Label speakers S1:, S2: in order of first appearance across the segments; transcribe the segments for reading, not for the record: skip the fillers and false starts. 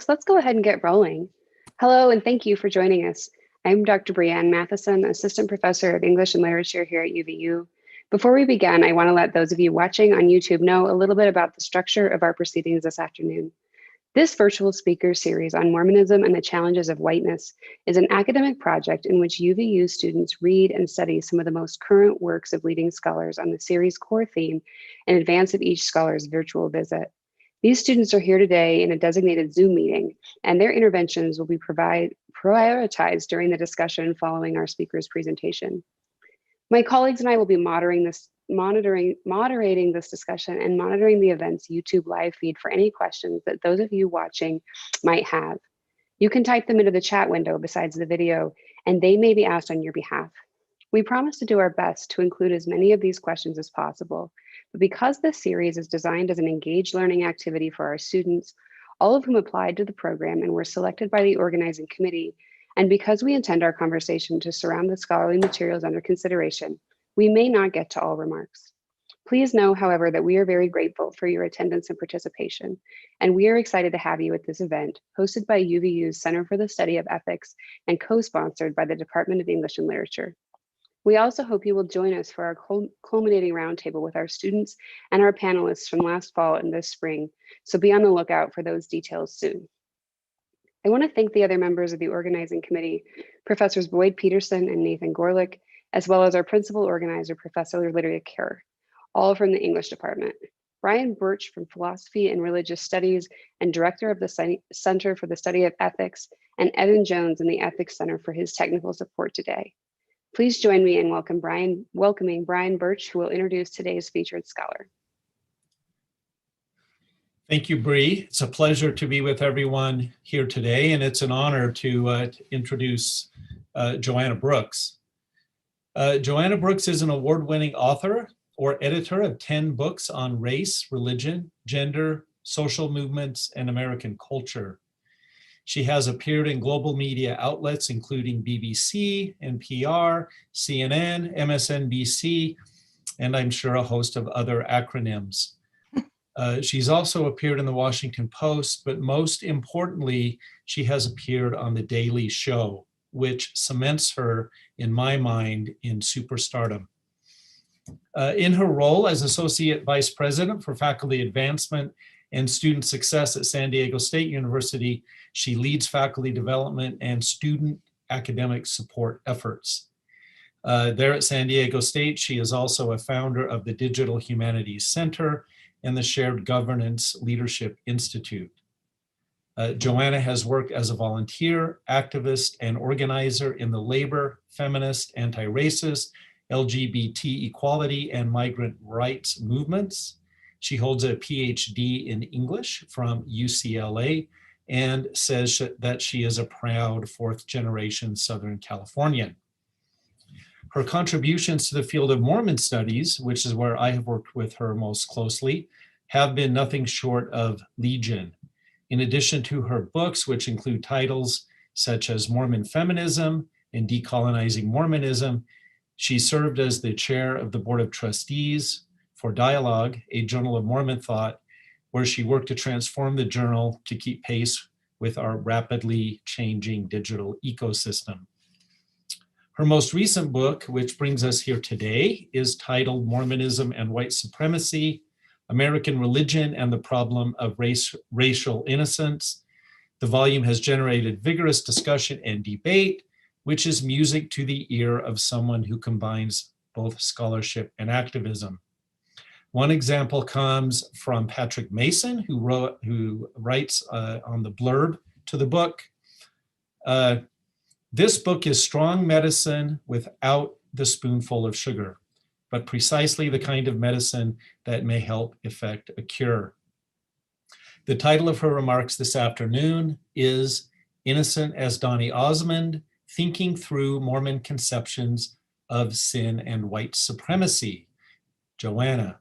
S1: folks, let's go ahead and get rolling. Hello, and thank you for joining us. I'm Dr. Brianne Matheson, Assistant Professor of English and Literature here at UVU. Before we begin, I want to let those of you watching on YouTube know a little bit about the structure of our proceedings this afternoon. This virtual speaker series on Mormonism and the Challenges of Whiteness is an academic project in which UVU students read and study some of the most current works of leading scholars on the series' core theme in advance of each scholar's virtual visit. These students are here today in a designated Zoom meeting, and their interventions will be prioritized during the discussion following our speaker's presentation. My colleagues and I will be moderating this discussion and monitoring the event's YouTube live feed for any questions that those of you watching might have. You can type them into the chat window besides the video, and they may be asked on your behalf. We promise to do our best to include as many of these questions as possible, but because this series is designed as an engaged learning activity for our students, all of whom applied to the program and were selected by the organizing committee, and because we intend our conversation to surround the scholarly materials under consideration, we may not get to all remarks. Please know, however, that we are very grateful for your attendance and participation, and we are excited to have you at this event, hosted by UVU's Center for the Study of Ethics and co-sponsored by the Department of English and Literature. We also hope you will join us for our culminating roundtable with our students and our panelists from last fall and this spring, so be on the lookout for those details soon. I want to thank the other members of the organizing committee, Professors Boyd Peterson and Nathan Gorlick, as well as our principal organizer, Professor Lydia Kerr, all from the English department. Brian Birch from Philosophy and Religious Studies and Director of the Center for the Study of Ethics, and Evan Jones in the Ethics Center for his technical support today. Please join me in welcoming Brian Birch, who will introduce today's featured scholar.
S2: Thank you, Bree. It's a pleasure to be with everyone here today, and it's an honor to introduce Joanna Brooks. Joanna Brooks is an award-winning author or editor of 10 books on race, religion, gender, social movements, and American culture. She has appeared in global media outlets including BBC, NPR, CNN, MSNBC, and I'm sure a host of other acronyms. She's also appeared in the Washington Post, but most importantly, she has appeared on The Daily Show, which cements her, in my mind, in superstardom. In her role as Associate Vice President for Faculty Advancement and Student Success at San Diego State University, she leads faculty development and student academic support efforts. There at San Diego State, she is also a founder of the Digital Humanities Center and the Shared Governance Leadership Institute. Joanna has worked as a volunteer, activist, and organizer in the labor, feminist, anti-racist, LGBT equality, and migrant rights movements. She holds a PhD in English from UCLA and says that she is a proud fourth-generation Southern Californian. Her contributions to the field of Mormon studies, which is where I have worked with her most closely, have been nothing short of legion. In addition to her books, which include titles such as Mormon Feminism and Decolonizing Mormonism, she served as the chair of the Board of Trustees for Dialogue, a journal of Mormon thought, where she worked to transform the journal to keep pace with our rapidly changing digital ecosystem. Her most recent book, which brings us here today, is titled Mormonism and White Supremacy, American Religion and the Problem of Racial Innocence. The volume has generated vigorous discussion and debate, which is music to the ear of someone who combines both scholarship and activism. One example comes from Patrick Mason, who writes on the blurb to the book. This book is strong medicine without the spoonful of sugar, but precisely the kind of medicine that may help effect a cure. The title of her remarks this afternoon is Innocent as Donny Osmond, Thinking Through Mormon Conceptions of Sin and White Supremacy. Joanna,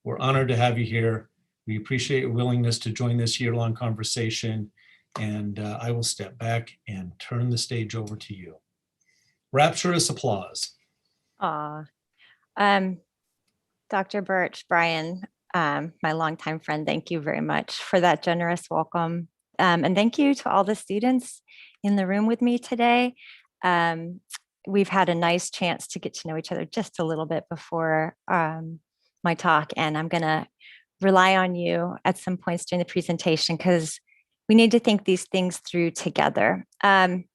S2: we're honored to have you here. We appreciate your willingness to join this year-long conversation, and I will step back and turn the stage over to you. Rapturous applause.
S3: Dr. Birch, Brian, my longtime friend, thank you very much for that generous welcome. And thank you to all the students in the room with me today. We've had a nice chance to get to know each other just a little bit before my talk, and I'm going to rely on you at some points during the presentation because we need to think these things through together. I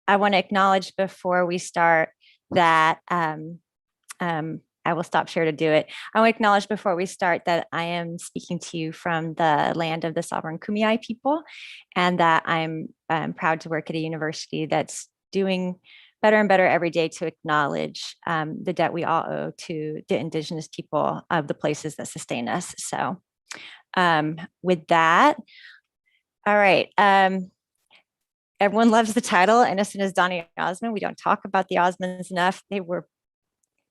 S3: want to acknowledge before we start that I will stop share to do it. I want to acknowledge before we start that I am speaking to you from the land of the sovereign Kumeyaay people, and that I'm proud to work at a university that's doing better and better every day to acknowledge the debt we all owe to the Indigenous people of the places that sustain us. So with that, all right. Everyone loves the title, Innocent as Donny Osmond. We don't talk about the Osmonds enough. They were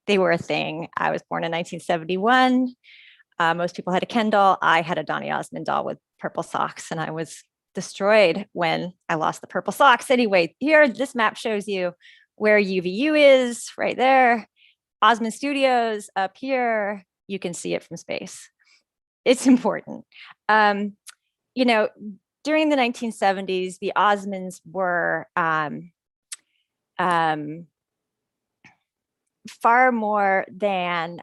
S3: a thing. I was born in 1971. Most people had a Ken doll. I had a Donny Osmond doll with purple socks, and I was destroyed when I lost the purple socks. Anyway, here, this map shows you where UVU is, right there. Osmond Studios up here. You can see it from space. It's important. You know, during the 1970s, the Osmonds were far more than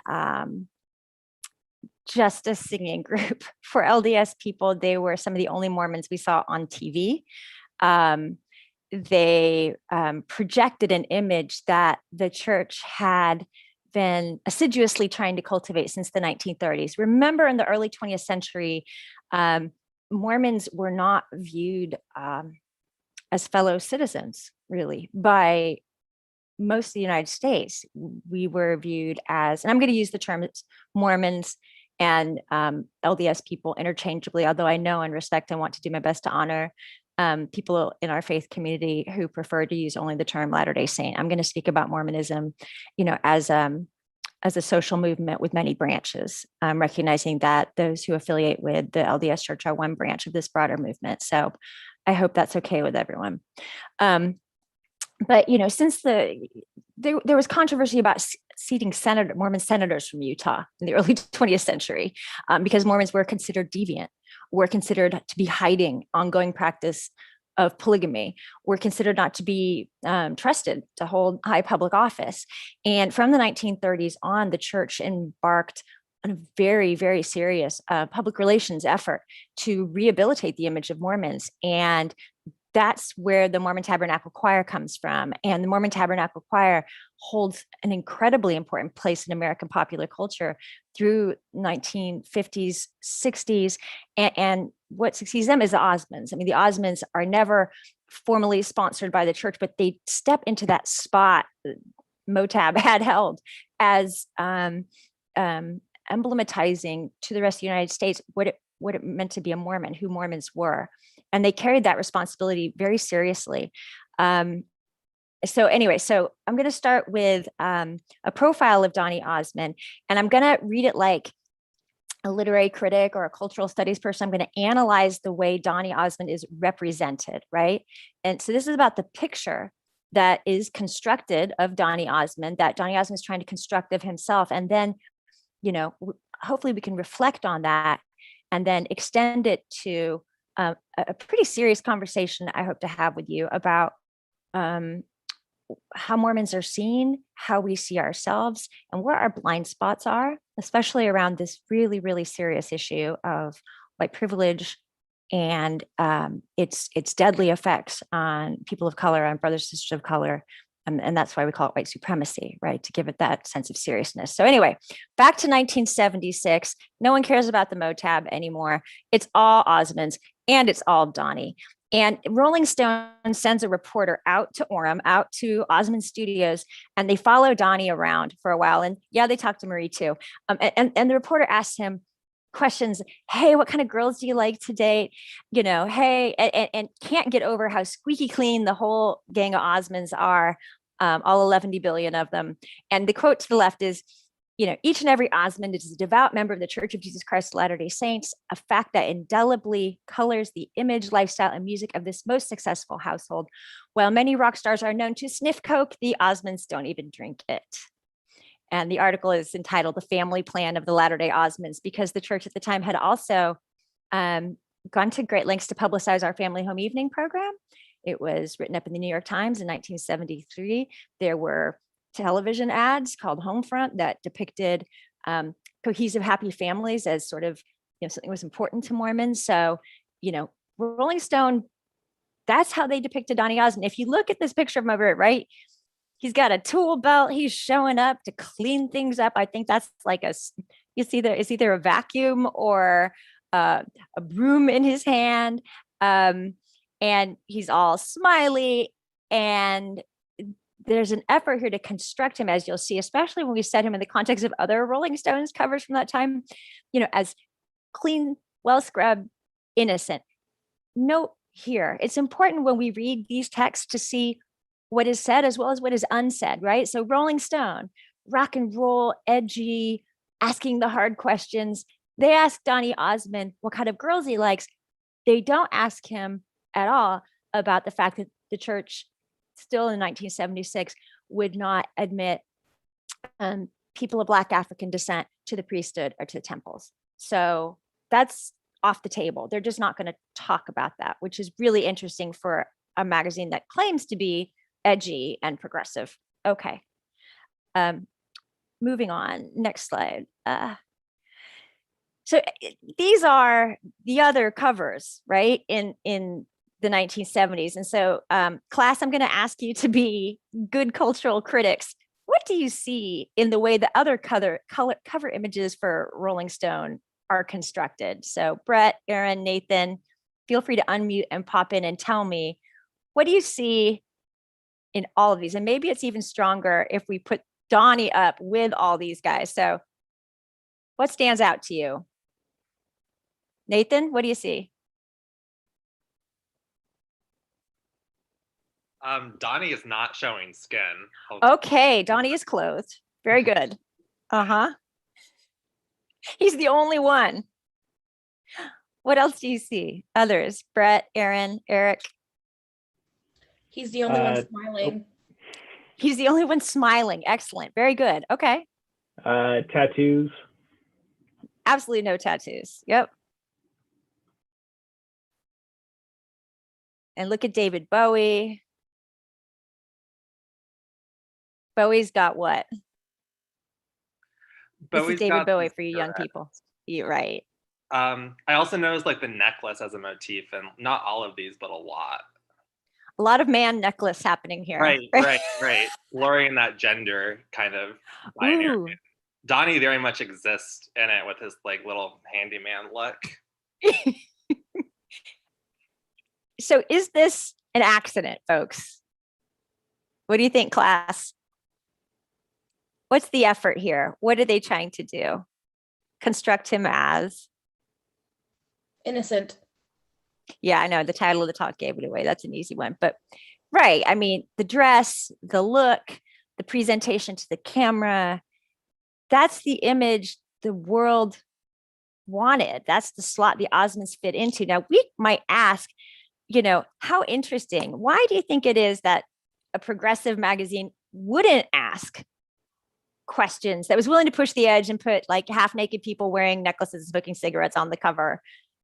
S3: just a singing group. For LDS people, they were some of the only Mormons we saw on TV. They projected an image that the church had been assiduously trying to cultivate since the 1930s. Remember, in the early 20th century, Mormons were not viewed as fellow citizens, really, by most of the United States. We were viewed as, and I'm going to use the terms Mormons and LDS people interchangeably, although I know and respect and want to do my best to honor people in our faith community who prefer to use only the term Latter-day Saint. I'm going to speak about Mormonism, you know, as a social movement with many branches, recognizing that those who affiliate with the LDS Church are one branch of this broader movement. So I hope that's okay with everyone. But, you know, since there was controversy about seating Mormon senators from Utah in the early 20th century, because Mormons were considered deviant, were considered to be hiding ongoing practice of polygamy, were considered not to be trusted to hold high public office. And from the 1930s on, the church embarked on a very, very serious public relations effort to rehabilitate the image of Mormons. And that's where the Mormon Tabernacle Choir comes from. And the Mormon Tabernacle Choir holds an incredibly important place in American popular culture through 1950s, 60s. And what succeeds them is the Osmonds. I mean, the Osmonds are never formally sponsored by the church, but they step into that spot that Motab had held as emblematizing to the rest of the United States what it meant to be a Mormon, who Mormons were. And they carried that responsibility very seriously. So anyway, so I'm going to start with a profile of Donny Osmond, and I'm going to read it like a literary critic or a cultural studies person. I'm going to analyze the way Donny Osmond is represented, right? And so this is about the picture that is constructed of Donny Osmond, that Donny Osmond is trying to construct of himself. And then, you know, hopefully we can reflect on that and then extend it to a pretty serious conversation I hope to have with you about how Mormons are seen, how we see ourselves, and where our blind spots are, especially around this really, really serious issue of white privilege and its deadly effects on people of color, on brothers and sisters of color. And that's why we call it white supremacy, right? To give it that sense of seriousness. So anyway, back to 1976. No one cares about the Motab anymore. It's all Osmonds and it's all Donny. And Rolling Stone sends a reporter out to Orem, out to Osmond Studios, and they follow Donny around for a while. And yeah, they talk to Marie too. And the reporter asks him questions. Hey, what kind of girls do you like to date? You know, hey, and can't get over how squeaky clean the whole gang of Osmonds are, all 11 billion of them. And the quote to the left is, you know, each and every Osmond is a devout member of the Church of Jesus Christ of Latter-day Saints, a fact that indelibly colors the image, lifestyle, and music of this most successful household. While many rock stars are known to sniff coke, the Osmonds don't even drink it. And the article is entitled The Family Plan of the Latter-day Osmonds, because the church at the time had also gone to great lengths to publicize our family home evening program. It was written up in the New York Times in 1973. There were television ads called Homefront that depicted cohesive, happy families as sort of, something was important to Mormons. So, Rolling Stone, that's how they depicted Donny Osmond. If you look at this picture of him over it, right, he's got a tool belt. He's showing up to clean things up. I think that's like it's either a vacuum or a broom in his hand. And he's all smiley. And there's an effort here to construct him, as you'll see, especially when we set him in the context of other Rolling Stones covers from that time, as clean, well-scrubbed, innocent. Note here, it's important when we read these texts to see what is said as well as what is unsaid, right? So Rolling Stone, rock and roll, edgy, asking the hard questions. They ask Donny Osmond what kind of girls he likes. They don't ask him at all about the fact that the church still in 1976 would not admit people of Black African descent to the priesthood or to the temples. So that's off the table. They're just not going to talk about that, which is really interesting for a magazine that claims to be edgy and progressive. Okay. Moving on, next slide. So these are the other covers, right, in the 1970s. And so class, I'm going to ask you to be good cultural critics. What do you see in the way the other cover images for Rolling Stone are constructed? So Brett, Aaron, Nathan, feel free to unmute and pop in and tell me, what do you see in all of these? And maybe it's even stronger if we put Donny up with all these guys. So what stands out to you? Nathan, what do you see?
S4: Donny is not showing skin.
S3: Okay, Donny is clothed. Very good. He's the only one. What else do you see? Others? Brett, Aaron, Eric?
S5: He's the only one smiling.
S3: He's the only one smiling. Excellent. Very good. Okay.
S6: Tattoos.
S3: Absolutely no tattoos. Yep. And look at David Bowie. Bowie's got what? This is David Bowie for you young people. You're right.
S4: I also noticed like the necklace as a motif, and not all of these, but a lot.
S3: A lot of man necklace happening here.
S4: Right. Blurring that gender kind of binary. Donny very much exists in it with his like little handyman look.
S3: So is this an accident, folks? What do you think, class? What's the effort here? What are they trying to do? Construct him as?
S5: Innocent.
S3: Yeah, I know the title of the talk gave it away. That's an easy one, but right. I mean, the dress, the look, the presentation to the camera, that's the image the world wanted. That's the slot the Osmonds fit into. Now we might ask, how interesting. Why do you think it is that a progressive magazine wouldn't ask questions, that was willing to push the edge and put like half naked people wearing necklaces and smoking cigarettes on the cover,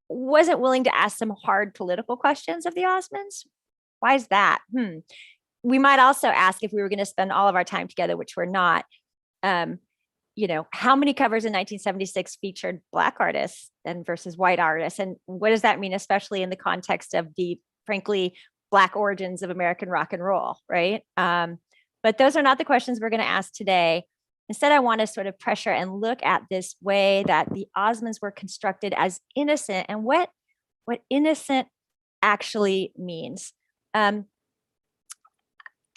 S3: wasn't willing to ask some hard political questions of the Osmonds? Why is that? We might also ask, if we were going to spend all of our time together, which we're not, how many covers in 1976 featured Black artists and versus white artists? And what does that mean, especially in the context of the, frankly, Black origins of American rock and roll, right? But those are not the questions we're going to ask today. Instead, I want to sort of pressure and look at this way that the Osmonds were constructed as innocent and what innocent actually means. To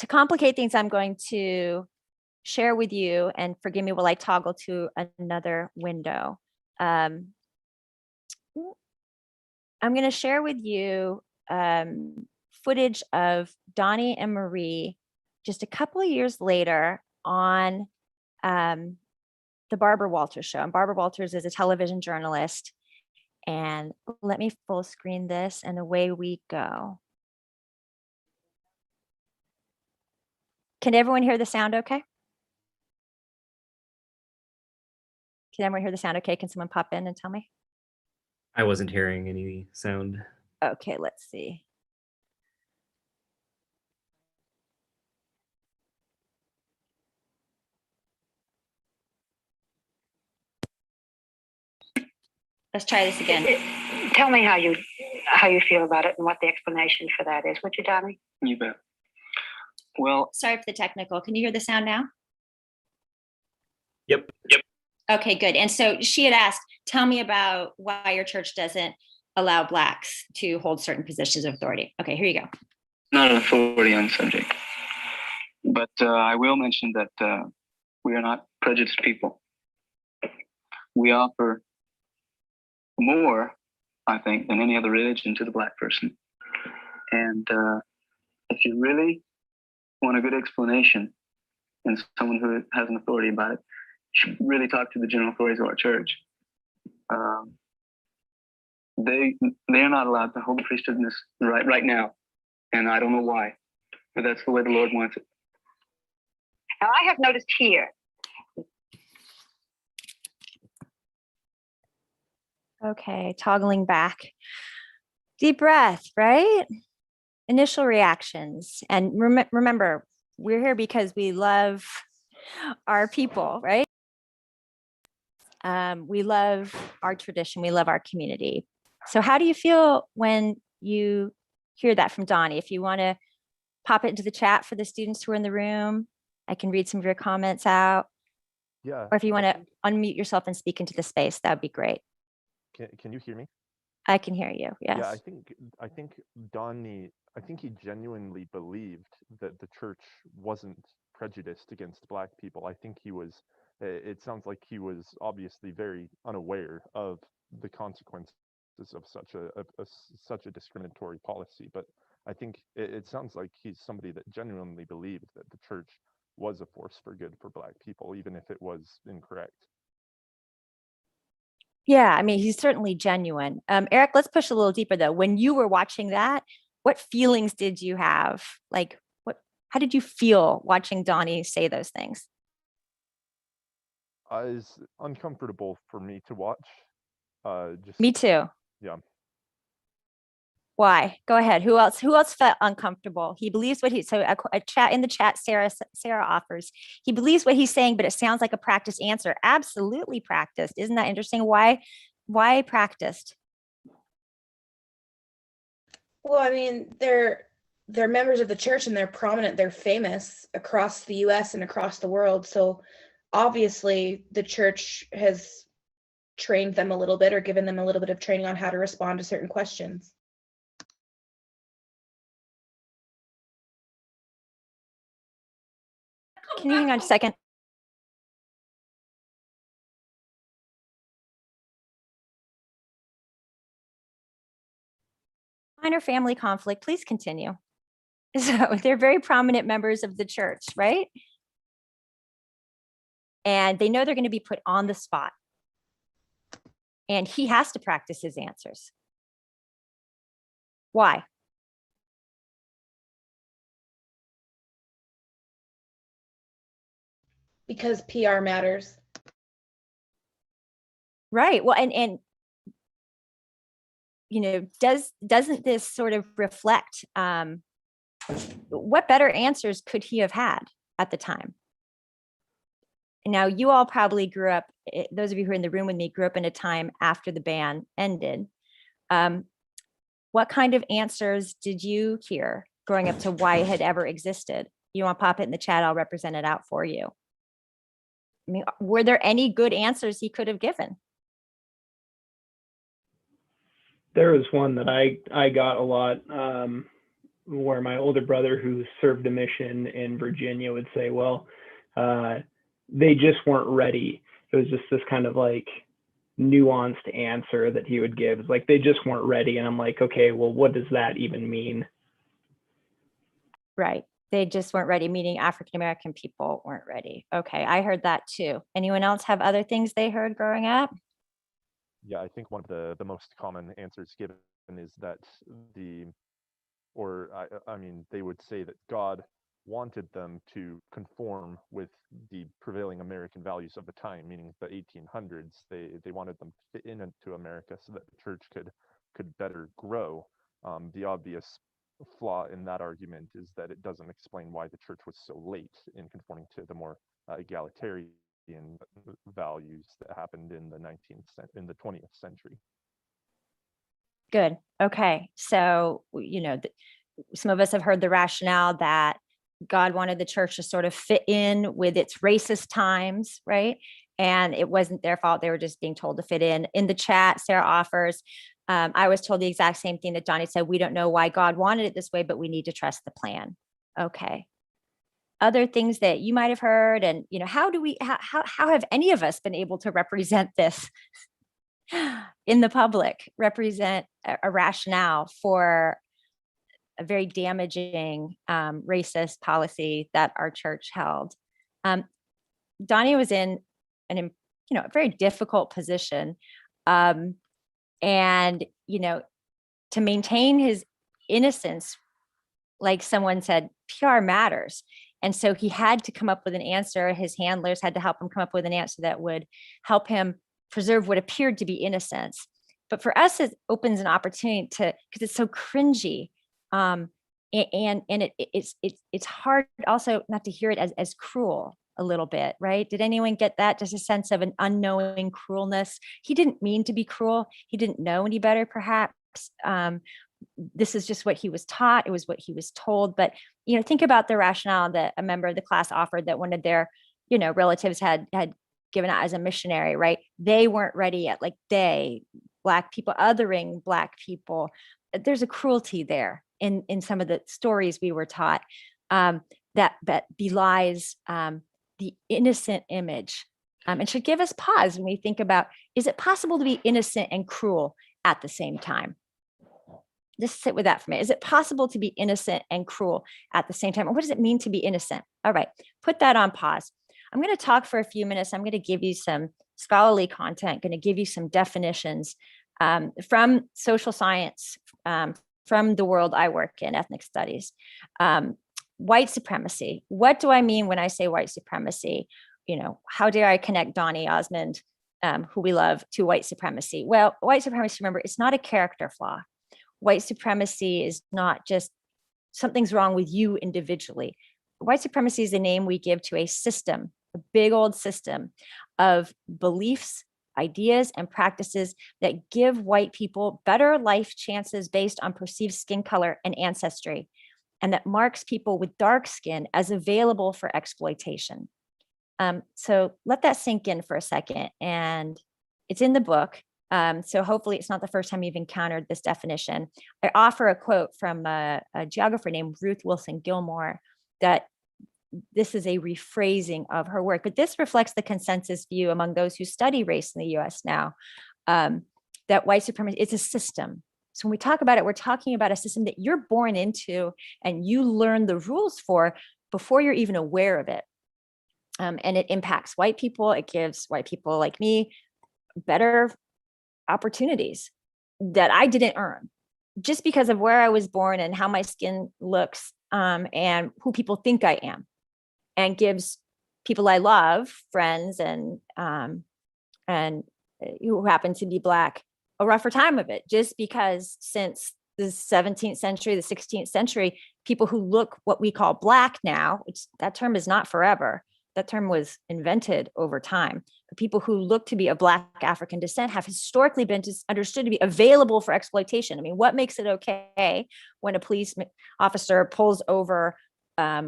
S3: complicate things, I'm going to share with you, and forgive me while I toggle to another window. I'm going to share with you footage of Donny and Marie just a couple of years later on the Barbara Walters show. And Barbara Walters is a television journalist. And let me full screen this, and away we go. Can everyone hear the sound okay? Can everyone hear the sound okay? Can someone pop in and tell me?
S7: I wasn't hearing any sound.
S3: Okay, let's see. Let's try this again.
S8: Tell me how you feel about it and what the explanation for that is, would you, Donny?
S9: You bet. Well,
S3: Sorry for the technical. Can you hear the sound now?
S7: Yep.
S3: Okay, good. And so she had asked, tell me about why your church doesn't allow Blacks to hold certain positions of authority. Okay, here you go.
S9: not an authority on the subject, but I will mention that we are not prejudiced people. We offer more, I think, than any other religion to the Black person. And if you really want a good explanation and someone who has an authority about it, you should really talk to the general authorities of our church. They are not allowed to hold the priesthood in this right now, and I don't know why, but that's the way the Lord wants it.
S8: Now, I have noticed here.
S3: Okay, toggling back. Deep breath, right? Initial reactions. And remember, we're here because we love our people, right? We love our tradition. We love our community. So how do you feel when you hear that from Donny? If you want to pop it into the chat for the students who are in the room, I can read some of your comments out.
S10: Yeah.
S3: Or if you want to unmute yourself and speak into the space, that would be great.
S10: Can you hear me?
S3: I can hear you. Yes.
S10: Yeah, I think Donny, I think he genuinely believed that the church wasn't prejudiced against Black people. I think he was. It sounds like he was obviously very unaware of the consequences of such a discriminatory policy. But I think it sounds like he's somebody that genuinely believed that the church was a force for good for Black people, even if it was incorrect.
S3: Yeah, I mean, he's certainly genuine. Eric, let's push a little deeper though. When you were watching that, what feelings did you have? Like, how did you feel watching Donny say those things?
S10: It's uncomfortable for me to watch.
S3: Me too.
S10: Yeah.
S3: Why? Go ahead. Who else felt uncomfortable? He believes what so a chat in the chat, Sarah offers. He believes what he's saying, but it sounds like a practiced answer. Absolutely practiced. Isn't that interesting? Why practiced?
S5: Well, I mean, they're members of the church and they're prominent, they're famous across the US and across the world. So obviously the church has trained them a little bit or given them a little bit of training on how to respond to certain questions.
S3: Can you hang on a second? Minor family conflict, please continue. So they're very prominent members of the church, right? And they know they're going to be put on the spot. And he has to practice his answers. Why?
S5: Because PR matters.
S3: Right. Well, and you know, doesn't this sort of reflect what better answers could he have had at the time? Now, you all probably grew up, those of you who are in the room with me grew up in a time after the ban ended. What kind of answers did you hear growing up to why it had ever existed? You want to pop it in the chat, I'll represent it out for you. I mean, were there any good answers he could have given?
S6: There was one that I got a lot, where my older brother, who served a mission in Virginia, would say, well, they just weren't ready. It was just this kind of like nuanced answer that he would give. It's like, they just weren't ready. And I'm like, okay, well, what does that even mean?
S3: Right. They just weren't ready, meaning African-American people weren't ready. Okay, I heard that too. Anyone else have other things they heard growing up?
S10: Yeah, I think one of the most common answers given is that I mean, they would say that God wanted them to conform with the prevailing American values of the time, meaning the 1800s. They wanted them to fit into America so that the church could better grow. The obvious flaw in that argument is that it doesn't explain why the church was so late in conforming to the more egalitarian values that happened in the 20th century.
S3: Good. Okay. So, some of us have heard the rationale that God wanted the church to sort of fit in with its racist times, right? And it wasn't their fault. They were just being told to fit in. In the chat, Sarah offers, I was told the exact same thing that Donny said. We don't know why God wanted it this way, but we need to trust the plan. Okay. Other things that you might have heard, and how have any of us been able to represent this in the public, represent a rationale for a very damaging racist policy that our church held? Donny was in a very difficult position, and to maintain his innocence, like someone said, PR matters. And so he had to come up with an answer. His handlers had to help him come up with an answer that would help him preserve what appeared to be innocence. But for us, it opens an opportunity because it's so cringy. And it's hard also not to hear it as cruel a little bit, right? Did anyone get that? Just a sense of an unknowing cruelness. He didn't mean to be cruel. He didn't know any better, perhaps. This is just what he was taught. It was what he was told. But, think about the rationale that a member of the class offered, that one of their, relatives had given out as a missionary, right? They weren't ready yet. Like Black people, othering Black people. There's a cruelty there in some of the stories we were taught that belies the innocent image, and should give us pause when we think about, is it possible to be innocent and cruel at the same time? Just sit with that for a minute. Is it possible to be innocent and cruel at the same time? Or what does it mean to be innocent? All right, put that on pause. I'm going to talk for a few minutes. I'm going to give you some scholarly content, going to give you some definitions from social science, from the world I work in, ethnic studies. White supremacy. What do I mean when I say white supremacy? How dare I connect Donny Osmond, who we love, to white supremacy? Well, white supremacy, remember, it's not a character flaw. White supremacy is not just something's wrong with you individually. White supremacy is the name we give to a system, a big old system of beliefs, ideas, and practices that give white people better life chances based on perceived skin color and ancestry, and that marks people with dark skin as available for exploitation. So let that sink in for a second. And it's in the book. So hopefully it's not the first time you've encountered this definition. I offer a quote from a geographer named Ruth Wilson Gilmore, that this is a rephrasing of her work, but this reflects the consensus view among those who study race in the US now, that white supremacy is a system. So when we talk about it, we're talking about a system that you're born into and you learn the rules for before you're even aware of it. And it impacts white people. It gives white people like me better opportunities that I didn't earn just because of where I was born and how my skin looks, and who people think I am, and gives people I love, friends and who happen to be Black, a rougher time of it, just because since the 17th century, the 16th century, people who look what we call Black now, which that term is not forever, that term was invented over time. But people who look to be of Black African descent have historically been understood to be available for exploitation. I mean, what makes it okay when a police officer pulls over a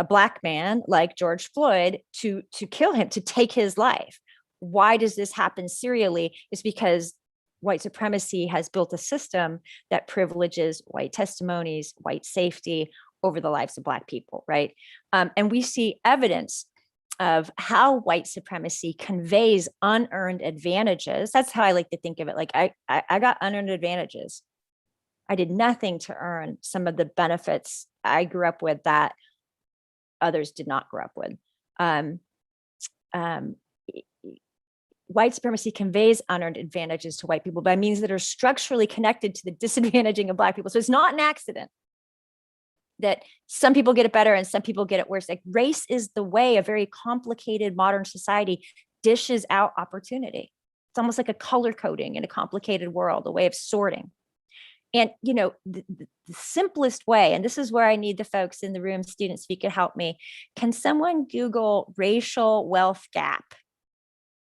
S3: Black man like George Floyd to kill him, to take his life? Why does this happen serially? It's because white supremacy has built a system that privileges white testimonies, white safety over the lives of Black people, right? And we see evidence of how white supremacy conveys unearned advantages. That's how I like to think of it. Like I got unearned advantages. I did nothing to earn some of the benefits I grew up with that others did not grow up with. White supremacy conveys unearned advantages to white people by means that are structurally connected to the disadvantaging of Black people. So it's not an accident that some people get it better and some people get it worse. Like race is the way a very complicated modern society dishes out opportunity. It's almost like a color coding in a complicated world, a way of sorting. And, you know, the simplest way, and this is where I need the folks in the room, students, if you could help me. Can someone Google racial wealth gap?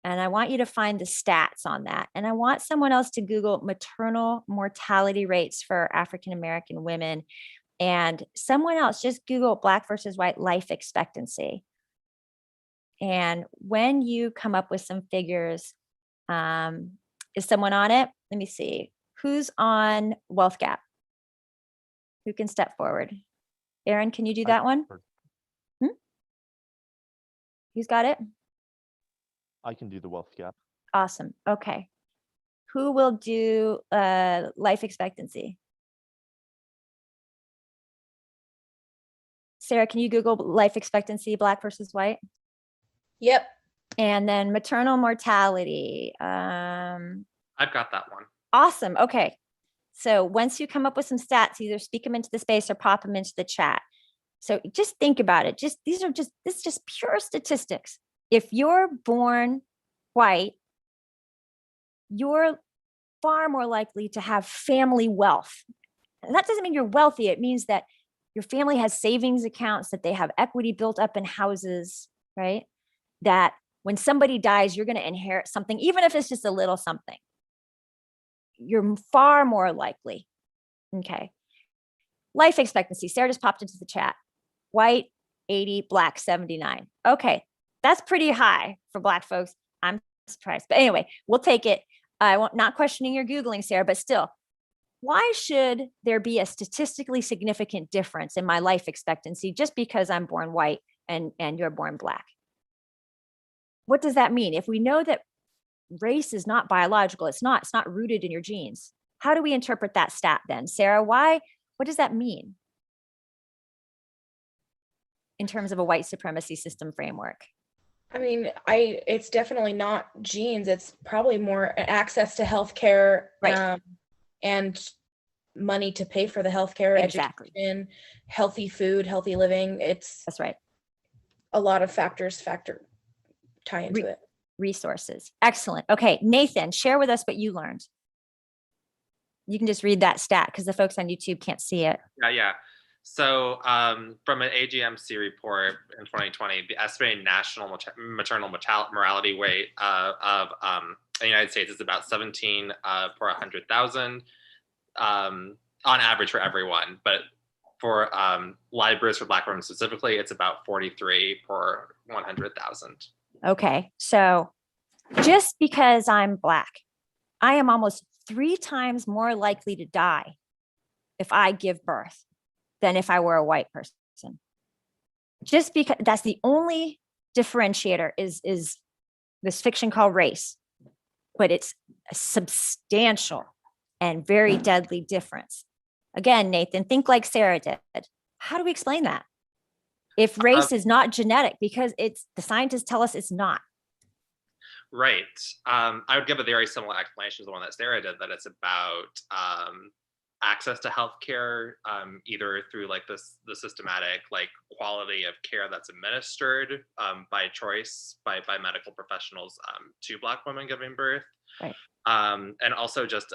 S3: And I want you to find the stats on that. And I want someone else to Google maternal mortality rates for African-American women. And someone else just Google Black versus white life expectancy. And when you come up with some figures, is someone on it? Let me see. Who's on wealth gap? Who can step forward? Aaron, can you do that one? Who's got it?
S10: I can do the wealth gap.
S3: Awesome. Okay. Who will do life expectancy? Sarah, can you Google life expectancy, Black versus white?
S5: Yep.
S3: And then maternal mortality.
S4: I've got that one.
S3: Awesome. Okay. So once you come up with some stats, either speak them into the space or pop them into the chat. So just think about it. This is just pure statistics. If you're born white, you're far more likely to have family wealth. And that doesn't mean you're wealthy. It means that your family has savings accounts, that they have equity built up in houses, right? That when somebody dies, you're going to inherit something, even if it's just a little something. You're far more likely. Okay. Life expectancy. Sarah just popped into the chat. White, 80, Black, 79. Okay. That's pretty high for Black folks. I'm surprised. But anyway, we'll take it. I won't, not questioning your Googling, Sarah, but still, why should there be a statistically significant difference in my life expectancy just because I'm born white and you're born Black? What does that mean? If we know that race is not biological, it's not rooted in your genes, how do we interpret that stat then? Sarah, what does that mean in terms of a white supremacy system framework?
S5: I mean, it's definitely not genes. It's probably more access to healthcare,
S3: right,
S5: and money to pay for the healthcare,
S3: exactly,
S5: education, healthy food, healthy living.
S3: That's right.
S5: A lot of factors tie into it.
S3: Resources. Excellent. Okay, Nathan, share with us what you learned. You can just read that stat because the folks on YouTube can't see it.
S4: Yeah. So from an AGMC report in 2020, the estimated national maternal mortality rate of the United States is about 17 per 100,000 on average for everyone. But for live births for Black women specifically, it's about 43 per 100,000. Okay,
S3: so just because I'm Black, I am almost 3 times more likely to die if I give birth than if I were a white person. Just because that's the only differentiator is this fiction called race, but it's a substantial and very deadly difference. Again, Nathan, think like Sarah did. How do we explain that? If race is not genetic, because the scientists tell us it's not.
S4: Right. I would give a very similar explanation to the one that Sarah did, that it's about access to healthcare, either through like the systematic like quality of care that's administered by choice by medical professionals to Black women giving birth,
S3: right?
S4: And also just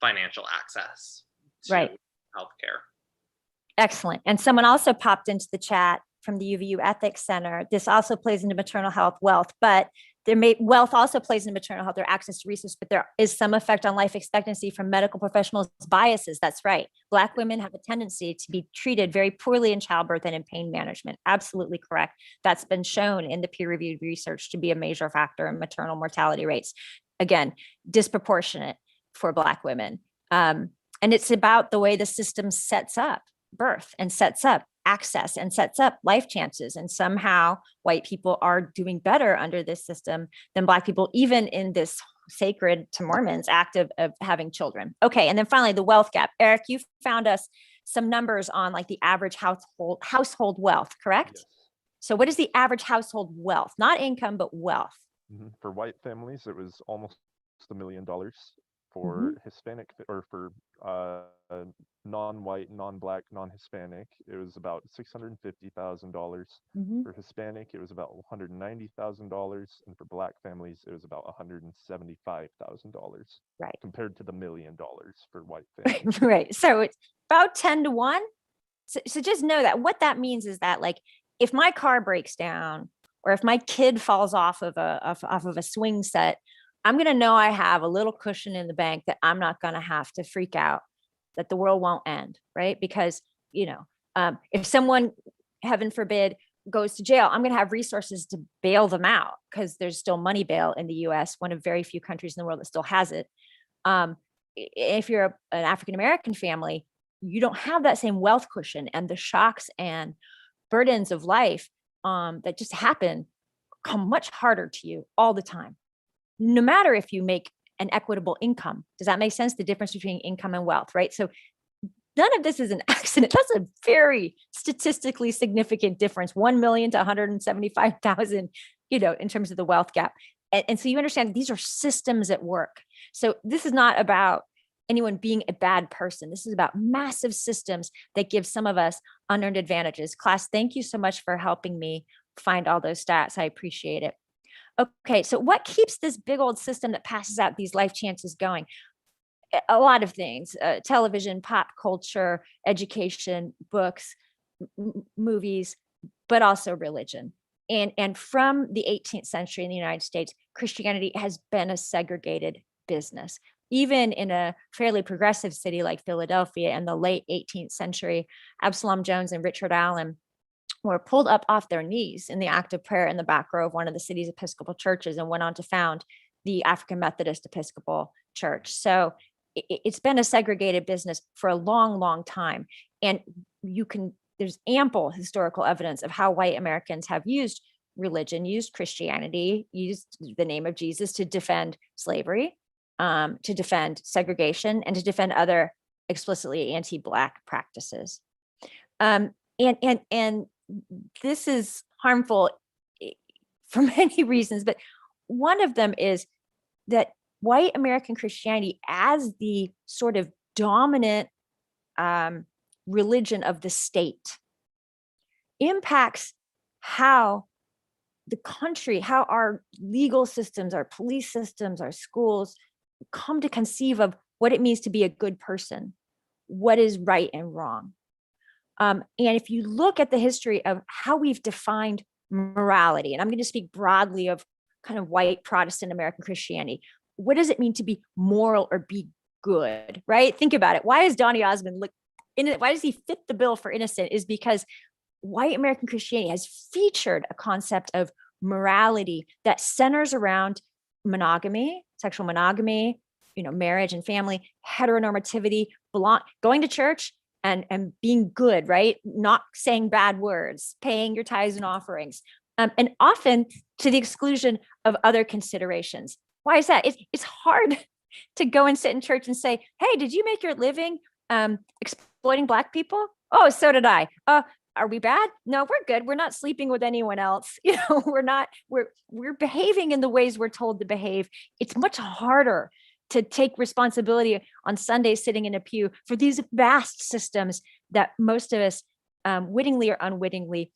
S4: financial access to healthcare.
S3: Excellent. And someone also popped into the chat from the UVU Ethics Center. This also plays into maternal health wealth, but wealth also plays into maternal health, their access to resources, but there is some effect on life expectancy from medical professionals' biases. That's right. Black women have a tendency to be treated very poorly in childbirth and in pain management. Absolutely correct. That's been shown in the peer-reviewed research to be a major factor in maternal mortality rates. Again, disproportionate for Black women. And it's about the way the system sets up birth and sets up access and sets up life chances. And somehow white people are doing better under this system than Black people, even in this sacred to Mormons act of having children. Okay. And then finally, the wealth gap. Eric, you found us some numbers on like the average household wealth, correct? Yes. So what is the average household wealth? Not income, but wealth.
S10: For white families, it was almost $1 million for Hispanic or for non-white, non-black, non-Hispanic, it was about $650,000. For Hispanic, it was about $190,000, and for black families, it was about $175,000.
S3: Right.
S10: Compared to the $1 million for white families.
S3: Right. So it's about 10 to 1. So just know that what that means is that, like, if my car breaks down or if my kid falls off of a swing set, I'm going to know I have a little cushion in the bank that I'm not going to have to freak out that the world won't end, right? Because, if someone, heaven forbid, goes to jail, I'm going to have resources to bail them out, because there's still money bail in the US, one of very few countries in the world that still has it. If you're an African-American family, you don't have that same wealth cushion, and the shocks and burdens of life that just happen come much harder to you all the time, no matter if you make an equitable income. Does that make sense? The difference between income and wealth, right? So none of this is an accident. That's a very statistically significant difference, 1 million to 175,000, in terms of the wealth gap. And so you understand these are systems at work. So this is not about anyone being a bad person. This is about massive systems that give some of us unearned advantages. Class, thank you so much for helping me find all those stats. I appreciate it. Okay, so what keeps this big old system that passes out these life chances going? A lot of things: television, pop culture, education, books, movies, but also religion. And from the 18th century in the United States, Christianity has been a segregated business. Even in a fairly progressive city like Philadelphia in the late 18th century, Absalom Jones and Richard Allen were pulled up off their knees in the act of prayer in the back row of one of the city's Episcopal churches, and went on to found the African Methodist Episcopal Church. So it's been a segregated business for a long, long time. And there's ample historical evidence of how white Americans have used religion, used Christianity, used the name of Jesus to defend slavery, to defend segregation, and to defend other explicitly anti-Black practices. And this is harmful for many reasons, but one of them is that white American Christianity, as the sort of dominant religion of the state, impacts how the country, how our legal systems, our police systems, our schools come to conceive of what it means to be a good person, what is right and wrong. And if you look at the history of how we've defined morality, and I'm going to speak broadly of kind of white Protestant American Christianity, what does it mean to be moral or be good, right? Think about it. Why is Donny Osmond why does he fit the bill for innocent? Is because white American Christianity has featured a concept of morality that centers around monogamy, sexual monogamy, marriage and family, heteronormativity, going to church and being good, right? Not saying bad words, paying your tithes and offerings, and often to the exclusion of other considerations. Why is that? It's hard to go and sit in church and say, hey, did you make your living exploiting Black people? Oh, so did I. Are we bad? No, we're good. We're not sleeping with anyone else. We're behaving in the ways we're told to behave. It's much harder to take responsibility on Sunday sitting in a pew for these vast systems that most of us wittingly or unwittingly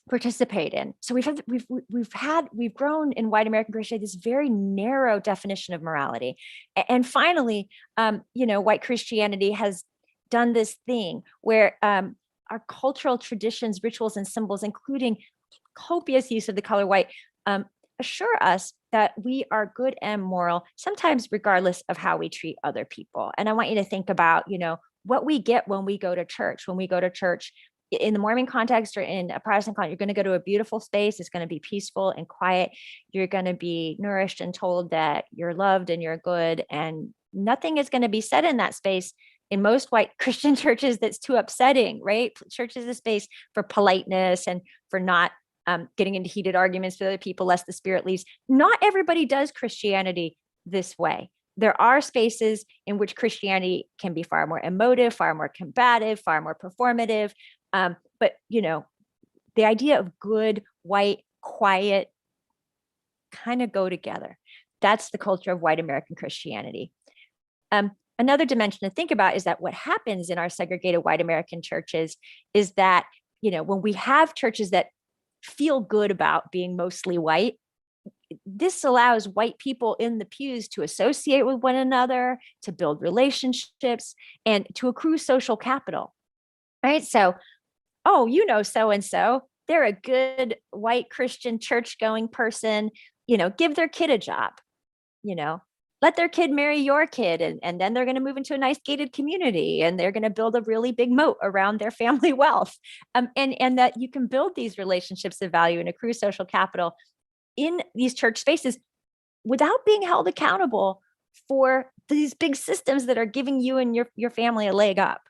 S3: participate in. So we've grown in white American Christianity this very narrow definition of morality. And finally, white Christianity has done this thing where our cultural traditions, rituals, and symbols, including copious use of the color white, assure us that we are good and moral, sometimes regardless of how we treat other people. And I want you to think about, what we get when we go to church. When we go to church in the Mormon context or in a Protestant context, you're going to go to a beautiful space. It's going to be peaceful and quiet. You're going to be nourished and told that you're loved and you're good, and nothing is going to be said in that space. In most white Christian churches, that's too upsetting, right? Church is a space for politeness and for not getting into heated arguments with other people, lest the spirit leaves. Not everybody does Christianity this way. There are spaces in which Christianity can be far more emotive, far more combative, far more performative. But the idea of good, white, quiet kind of go together. That's the culture of white American Christianity. Another dimension to think about is that what happens in our segregated white American churches is that, when we have churches that feel good about being mostly white, this allows white people in the pews to associate with one another, to build relationships, and to accrue social capital, right? So, so-and-so, they're a good white Christian church-going person, give their kid a job, let their kid marry your kid, and then they're going to move into a nice gated community, and they're going to build a really big moat around their family wealth. And that you can build these relationships of value and accrue social capital in these church spaces without being held accountable for these big systems that are giving you and your family a leg up,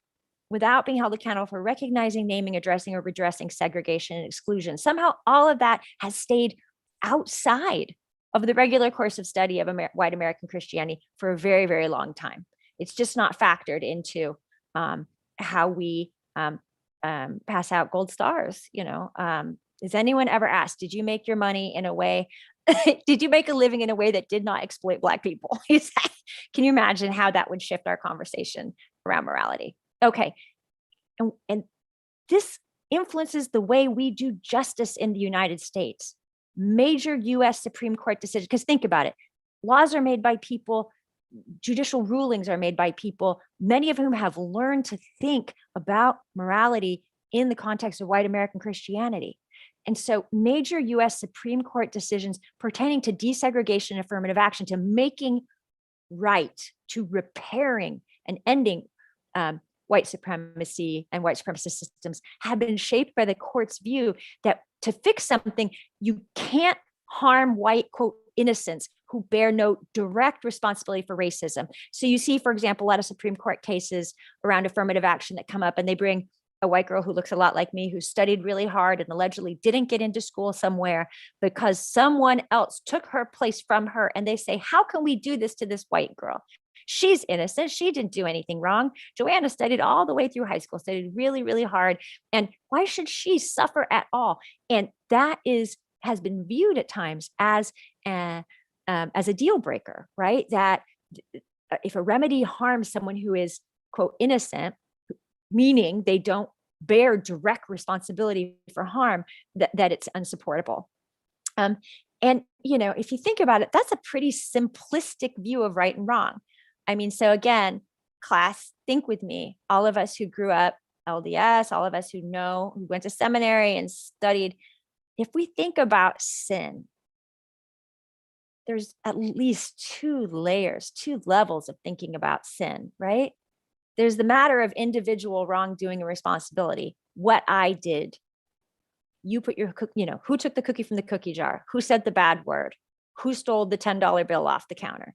S3: without being held accountable for recognizing, naming, addressing, or redressing segregation and exclusion. Somehow all of that has stayed outside of the regular course of study of white American Christianity for a very, very long time. It's just not factored into how we pass out gold stars. Has anyone ever asked, did you make your money in a way, did you make a living in a way that did not exploit Black people? Can you imagine how that would shift our conversation around morality? Okay, and this influences the way we do justice in the United States. Major US Supreme Court decisions, because think about it, laws are made by people, judicial rulings are made by people, many of whom have learned to think about morality in the context of white American Christianity. And so major US Supreme Court decisions pertaining to desegregation and affirmative action, to making right, to repairing and ending white supremacy and white supremacist systems, have been shaped by the court's view that to fix something, you can't harm white, quote, innocents who bear no direct responsibility for racism. So you see, for example, a lot of Supreme Court cases around affirmative action that come up, and they bring a white girl who looks a lot like me, who studied really hard and allegedly didn't get into school somewhere because someone else took her place from her. And they say, how can we do this to this white girl? She's innocent. She didn't do anything wrong. Joanna studied all the way through high school, studied really, really hard. And why should she suffer at all? And that has been viewed at times as a deal breaker, right? That if a remedy harms someone who is, quote, innocent, meaning they don't bear direct responsibility for harm, that it's unsupportable. And, if you think about it, that's a pretty simplistic view of right and wrong. I mean, so again, class, think with me, all of us who grew up LDS, all of us who went to seminary and studied, if we think about sin, there's at least two levels of thinking about sin, right? There's the matter of individual wrongdoing and responsibility. What I did. You put your who took the cookie from the cookie jar? Who said the bad word? Who stole the $10 bill off the counter?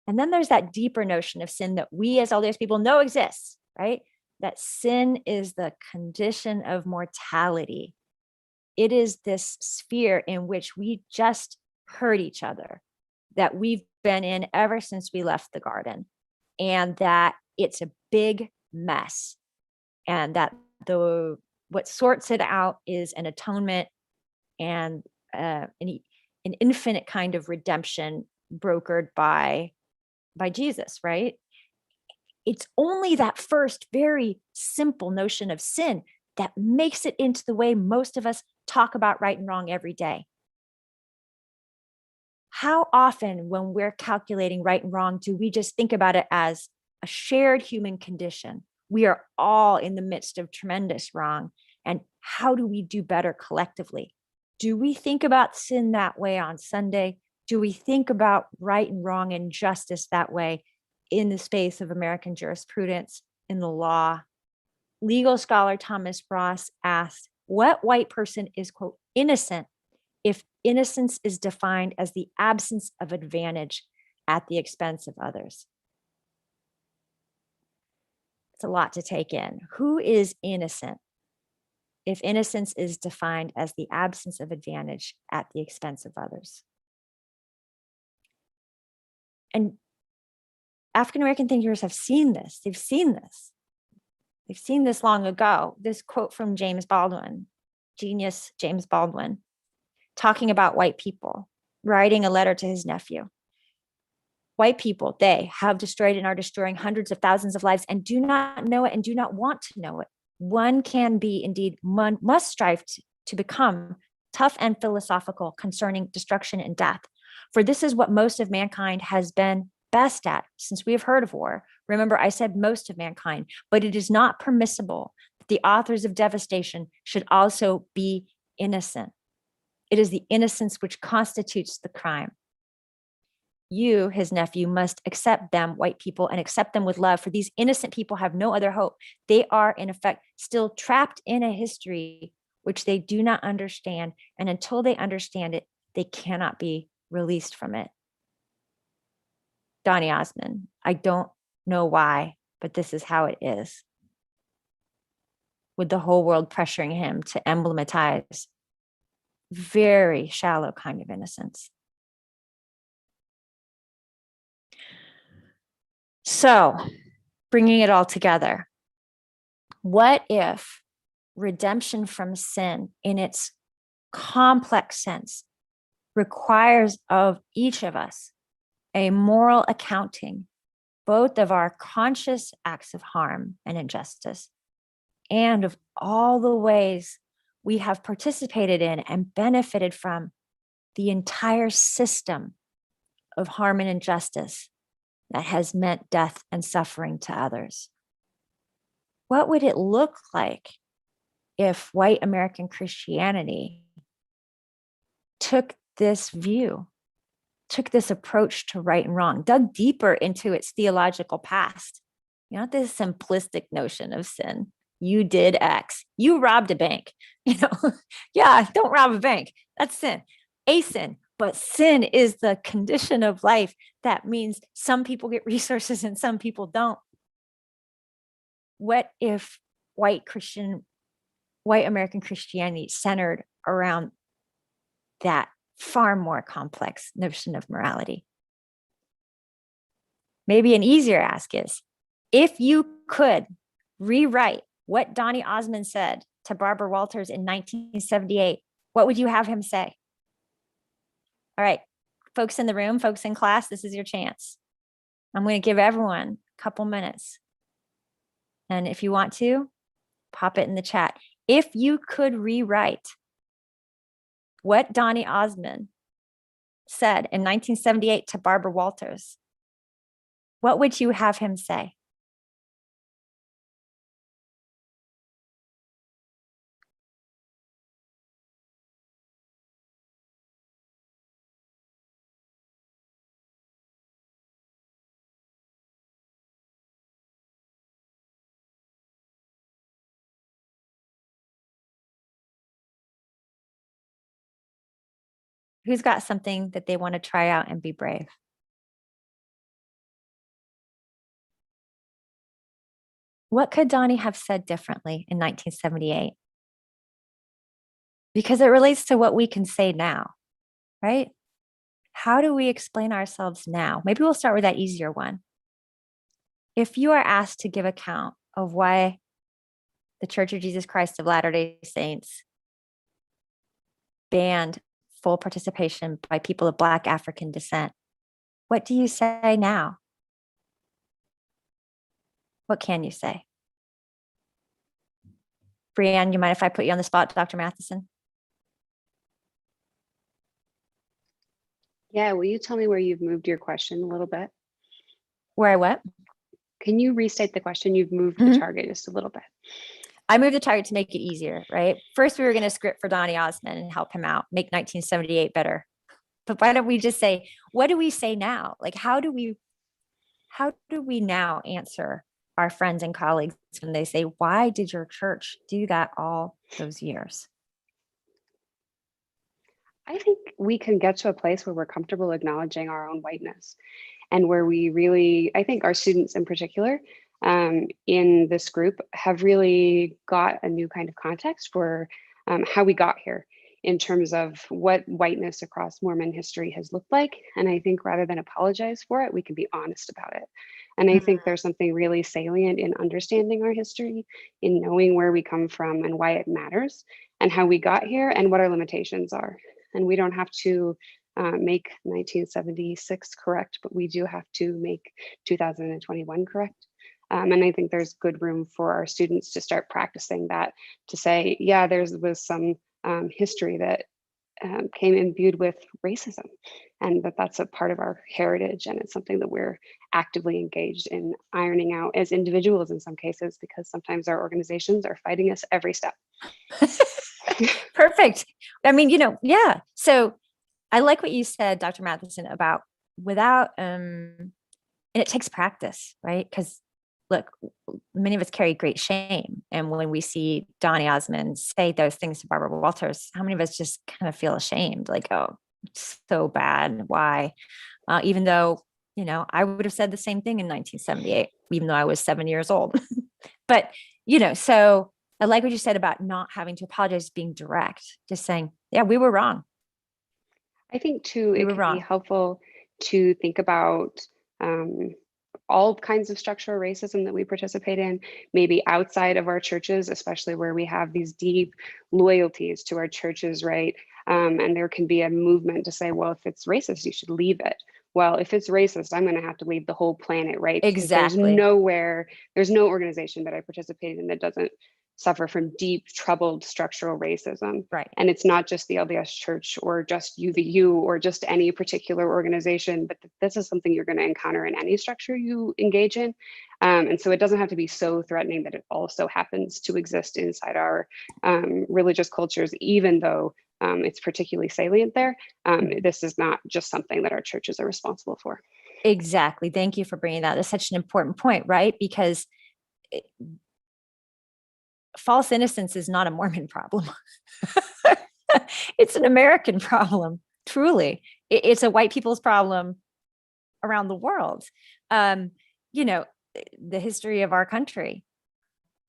S3: And then there's that deeper notion of sin that we as LDS people know exists, right? That sin is the condition of mortality. It is this sphere in which we just hurt each other, that we've been in ever since we left the garden, and that it's a big mess, and that what sorts it out is an atonement and an infinite kind of redemption brokered by Jesus, right? It's only that first very simple notion of sin that makes it into the way most of us talk about right and wrong every day. How often when we're calculating right and wrong do we just think about it as a shared human condition? We are all in the midst of tremendous wrong. And how do we do better collectively? Do we think about sin that way on Sunday? Do we think about right and wrong and justice that way in the space of American jurisprudence, in the law? Legal scholar Thomas Ross asked, what white person is, quote, innocent if innocence is defined as the absence of advantage at the expense of others? It's a lot to take in. Who is innocent if innocence is defined as the absence of advantage at the expense of others? And African-American thinkers have seen this. They've seen this. They've seen this long ago. This quote from James Baldwin, genius James Baldwin, talking about white people, writing a letter to his nephew. White people, they have destroyed and are destroying hundreds of thousands of lives and do not know it and do not want to know it. One can be, indeed, one must strive to become tough and philosophical concerning destruction and death. For this is what most of mankind has been best at since we have heard of war. Remember, I said most of mankind, but it is not permissible that the authors of devastation should also be innocent. It is the innocence which constitutes the crime. You, his nephew, must accept them, white people, and accept them with love, for these innocent people have no other hope. They are, in effect, still trapped in a history which they do not understand, and until they understand it, they cannot be released from it. Donny Osmond, I don't know why, but this is how it is. With the whole world pressuring him to emblematize very shallow kind of innocence. So, bringing it all together, what if redemption from sin in its complex sense requires of each of us a moral accounting, both of our conscious acts of harm and injustice, and of all the ways we have participated in and benefited from the entire system of harm and injustice that has meant death and suffering to others? What would it look like if white American Christianity took this view, took this approach to right and wrong, dug deeper into its theological past? Not this simplistic notion of sin. You did X. You robbed a bank. Yeah, don't rob a bank. That's sin. A sin. But sin is the condition of life. That means some people get resources and some people don't. What if white American Christianity centered around that far more complex notion of morality? Maybe an easier ask is, if you could rewrite what Donny Osmond said to Barbara Walters in 1978, what would you have him say? All right, folks in the room, folks in class, this is your chance. I'm going to give everyone a couple minutes. And if you want to, pop it in the chat. If you could rewrite what Donny Osmond said in 1978 to Barbara Walters, what would you have him say? Who's got something that they want to try out and be brave? What could Donny have said differently in 1978? Because it relates to what we can say now, right? How do we explain ourselves now? Maybe we'll start with that easier one. If you are asked to give account of why the Church of Jesus Christ of Latter-day Saints banned full participation by people of Black African descent, what do you say now? What can you say? Brianne, you mind if I put you on the spot, Dr. Matheson?
S1: Yeah, will you tell me where you've moved your question a little bit?
S3: Where I what?
S1: Can you restate the question? You've moved the target just a little bit.
S3: I moved the target to make it easier, right? First, we were going to script for Donny Osmond and help him out, make 1978 better. But why don't we just say, what do we say now? Like, how do we now answer our friends and colleagues when they say, why did your church do that all those years?
S1: I think we can get to a place where we're comfortable acknowledging our own whiteness, and where we really, I think our students in particular, in this group have really got a new kind of context for how we got here in terms of what whiteness across Mormon history has looked like. And I think rather than apologize for it, we can be honest about it. And I think there's something really salient in understanding our history, in knowing where we come from and why it matters, and how we got here and what our limitations are. And we don't have to make 1976 correct, but we do have to make 2021 correct. And I think there's good room for our students to start practicing that, to say, yeah, there was some history that came imbued with racism, and that's a part of our heritage, and it's something that we're actively engaged in ironing out as individuals in some cases, because sometimes our organizations are fighting us every step.
S3: Perfect. I mean, yeah. So I like what you said, Dr. Matheson, about without, and it takes practice, right? Because look, many of us carry great shame. And when we see Donny Osmond say those things to Barbara Walters, how many of us just kind of feel ashamed? Like, oh, it's so bad. Why? Even though, I would have said the same thing in 1978, even though I was 7 years old. But, so I like what you said about not having to apologize, being direct, just saying, yeah, we were wrong.
S1: I think too, it can be helpful to think about all kinds of structural racism that we participate in, maybe outside of our churches, especially where we have these deep loyalties to our churches, right? And there can be a movement to say, well, if it's racist, you should leave it. Well, if it's racist, I'm going to have to leave the whole planet, right?
S3: Exactly.
S1: There's no organization that I participate in that doesn't suffer from deep, troubled structural racism.
S3: Right.
S1: And it's not just the LDS Church or just UVU or just any particular organization, but this is something you're going to encounter in any structure you engage in. And so it doesn't have to be so threatening that it also happens to exist inside our religious cultures, even though it's particularly salient there. This is not just something that our churches are responsible for.
S3: Exactly. Thank you for bringing that. That's such an important point, right? Because false innocence is not a Mormon problem. It's an American problem, truly. It's a white people's problem around the world. The history of our country.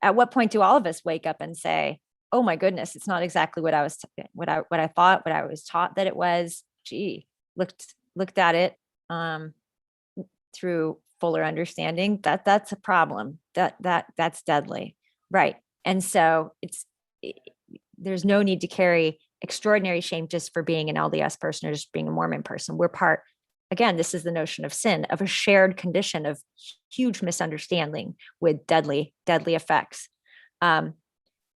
S3: At what point do all of us wake up and say, oh my goodness, it's not exactly what I thought, what I was taught that it was. Gee, looked at it through fuller understanding. That's a problem. That's deadly. Right. And so there's no need to carry extraordinary shame just for being an LDS person or just being a Mormon person. We're part, again, this is the notion of sin, of a shared condition of huge misunderstanding with deadly effects.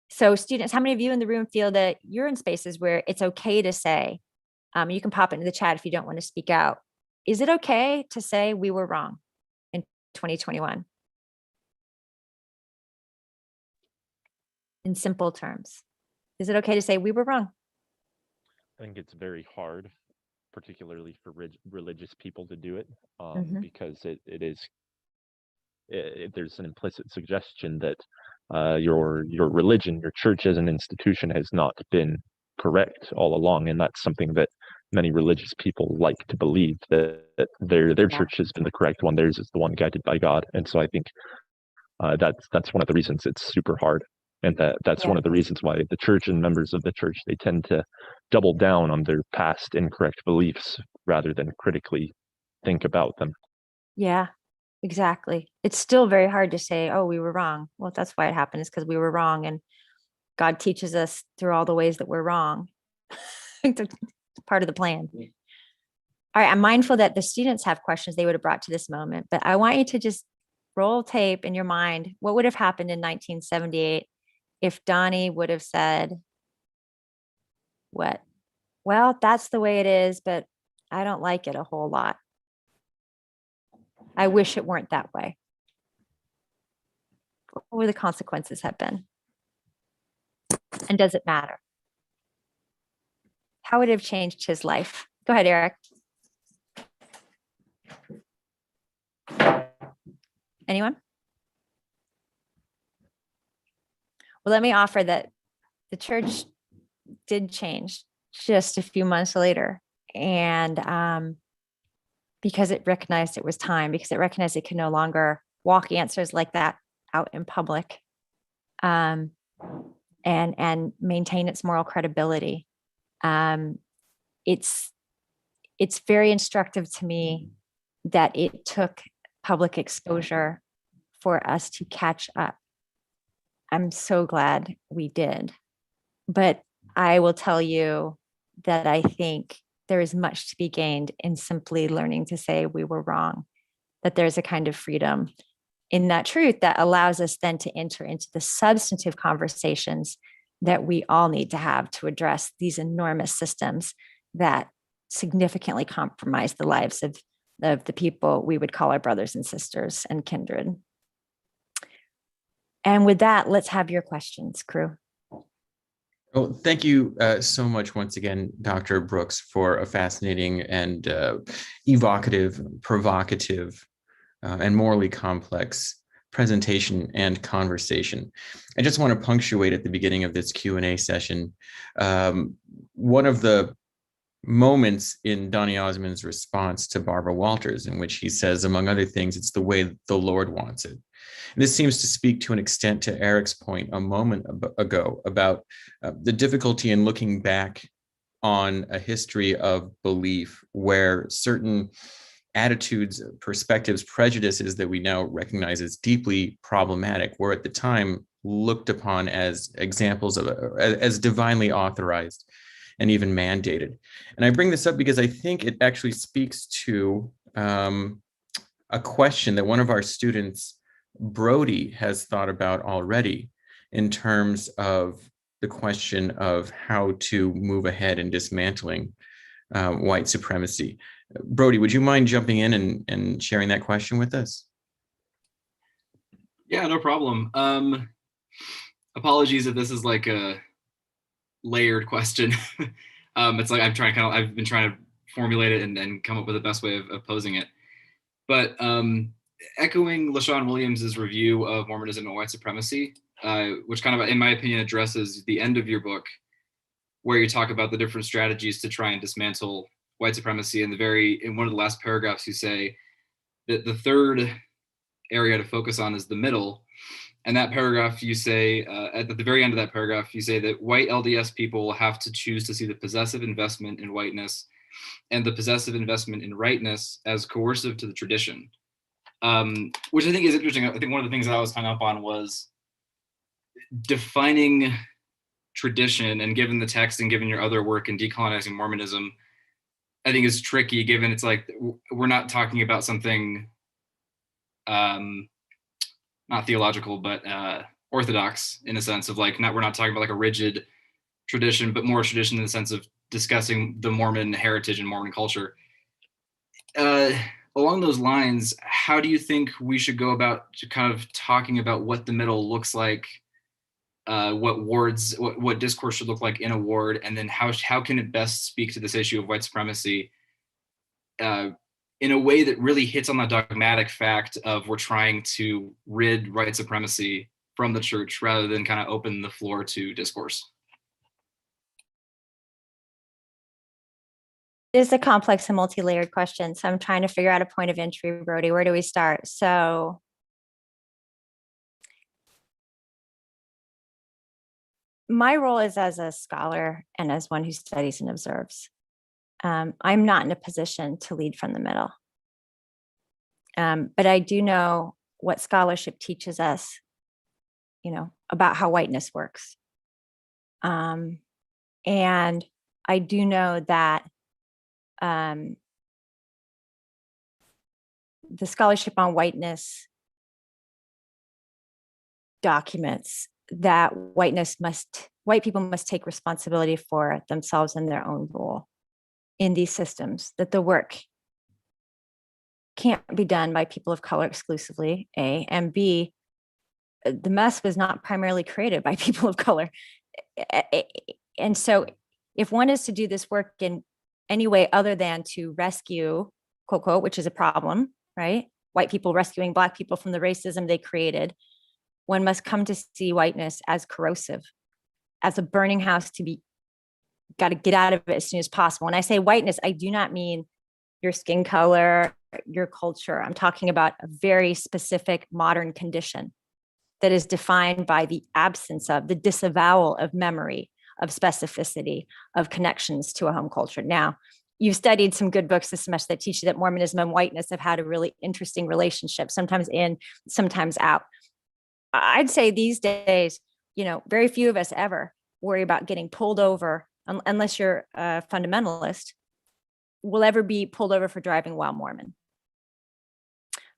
S3: So students, how many of you in the room feel that you're in spaces where it's okay to say, you can pop into the chat if you don't want to speak out. Is it okay to say we were wrong in 2021? In simple terms, is it okay to say we were wrong?
S10: I think it's very hard, particularly for religious people to do it, because there's an implicit suggestion that your religion, your church as an institution has not been correct all along, and that's something that many religious people like to believe, that their church has been the correct one, theirs is the one guided by God. And so I think that's one of the reasons it's super hard. And that's one of the reasons why the church and members of the church, they tend to double down on their past incorrect beliefs rather than critically think about them.
S3: Yeah, exactly. It's still very hard to say, oh, we were wrong. Well, that's why it happened, is because we were wrong. And God teaches us through all the ways that we're wrong. It's part of the plan. All right, I'm mindful that the students have questions they would have brought to this moment, but I want you to just roll tape in your mind. What would have happened in 1978 if Donny would have said, what? Well, that's the way it is, but I don't like it a whole lot. I wish it weren't that way. What would the consequences have been? And does it matter? How would it have changed his life? Go ahead, Eric. Anyone? Well, let me offer that the church did change just a few months later. And because it recognized it was time, because it recognized it could no longer walk answers like that out in public, and maintain its moral credibility. It's very instructive to me that it took public exposure for us to catch up. I'm so glad we did. But I will tell you that I think there is much to be gained in simply learning to say we were wrong, that there's a kind of freedom in that truth that allows us then to enter into the substantive conversations that we all need to have to address these enormous systems that significantly compromise the lives of the people we would call our brothers and sisters and kindred. And with that, let's have your questions, crew.
S11: Well, thank you so much once again, Dr. Brooks, for a fascinating and evocative, provocative, and morally complex presentation and conversation. I just want to punctuate at the beginning of this Q&A session. One of the moments in Donny Osmond's response to Barbara Walters, in which he says, among other things, it's the way the Lord wants it. And this seems to speak to an extent to Eric's point a moment ago about the difficulty in looking back on a history of belief where certain attitudes, perspectives, prejudices that we now recognize as deeply problematic were at the time looked upon as examples of as divinely authorized and even mandated. And I bring this up because I think it actually speaks to a question that one of our students, Brody, has thought about already in terms of the question of how to move ahead in dismantling white supremacy. Brody, would you mind jumping in and sharing that question with us?
S12: Yeah, no problem. Apologies if this is like a layered question. It's like I've been trying to formulate it and come up with the best way of posing it. But echoing LaShawn Williams's review of Mormonism and white supremacy, which kind of, in my opinion, addresses the end of your book, where you talk about the different strategies to try and dismantle white supremacy. In one of the last paragraphs, you say that the third area to focus on is the middle. And that paragraph, you say, at the very end of that paragraph, you say that white LDS people will have to choose to see the possessive investment in whiteness and the possessive investment in rightness as coercive to the tradition, which I think is interesting. I think one of the things that I was hung up on was defining tradition, and given the text and given your other work in decolonizing Mormonism, I think is tricky, given it's like we're not talking about something not theological, but orthodox in a sense of like, we're not talking about like a rigid tradition, but more tradition in the sense of discussing the Mormon heritage and Mormon culture. Along those lines, how do you think we should go about kind of talking about what the middle looks like, what discourse should look like in a ward, and then how can it best speak to this issue of white supremacy in a way that really hits on the dogmatic fact of we're trying to rid white supremacy from the church rather than kind of open the floor to discourse?
S3: It is a complex and multi-layered question, so I'm trying to figure out a point of entry, Brody. Where do we start? So my role is as a scholar and as one who studies and observes. I'm not in a position to lead from the middle. But I do know what scholarship teaches us, about how whiteness works. And I do know that the scholarship on whiteness documents that white people must take responsibility for themselves and their own role in these systems, that the work can't be done by people of color exclusively, A, and B, the mess was not primarily created by people of color. And so if one is to do this work in any way other than to rescue, quote, quote, which is a problem, right? White people rescuing Black people from the racism they created, one must come to see whiteness as corrosive, as a burning house to be, got to get out of it as soon as possible. When I say whiteness, I do not mean your skin color, your culture. I'm talking about a very specific modern condition that is defined by the absence of, the disavowal of memory, of specificity, of connections to a home culture. Now, you've studied some good books this semester that teach you that Mormonism and whiteness have had a really interesting relationship, sometimes in, sometimes out. I'd say these days, very few of us ever worry about getting pulled over, unless you're a fundamentalist, will ever be pulled over for driving while Mormon.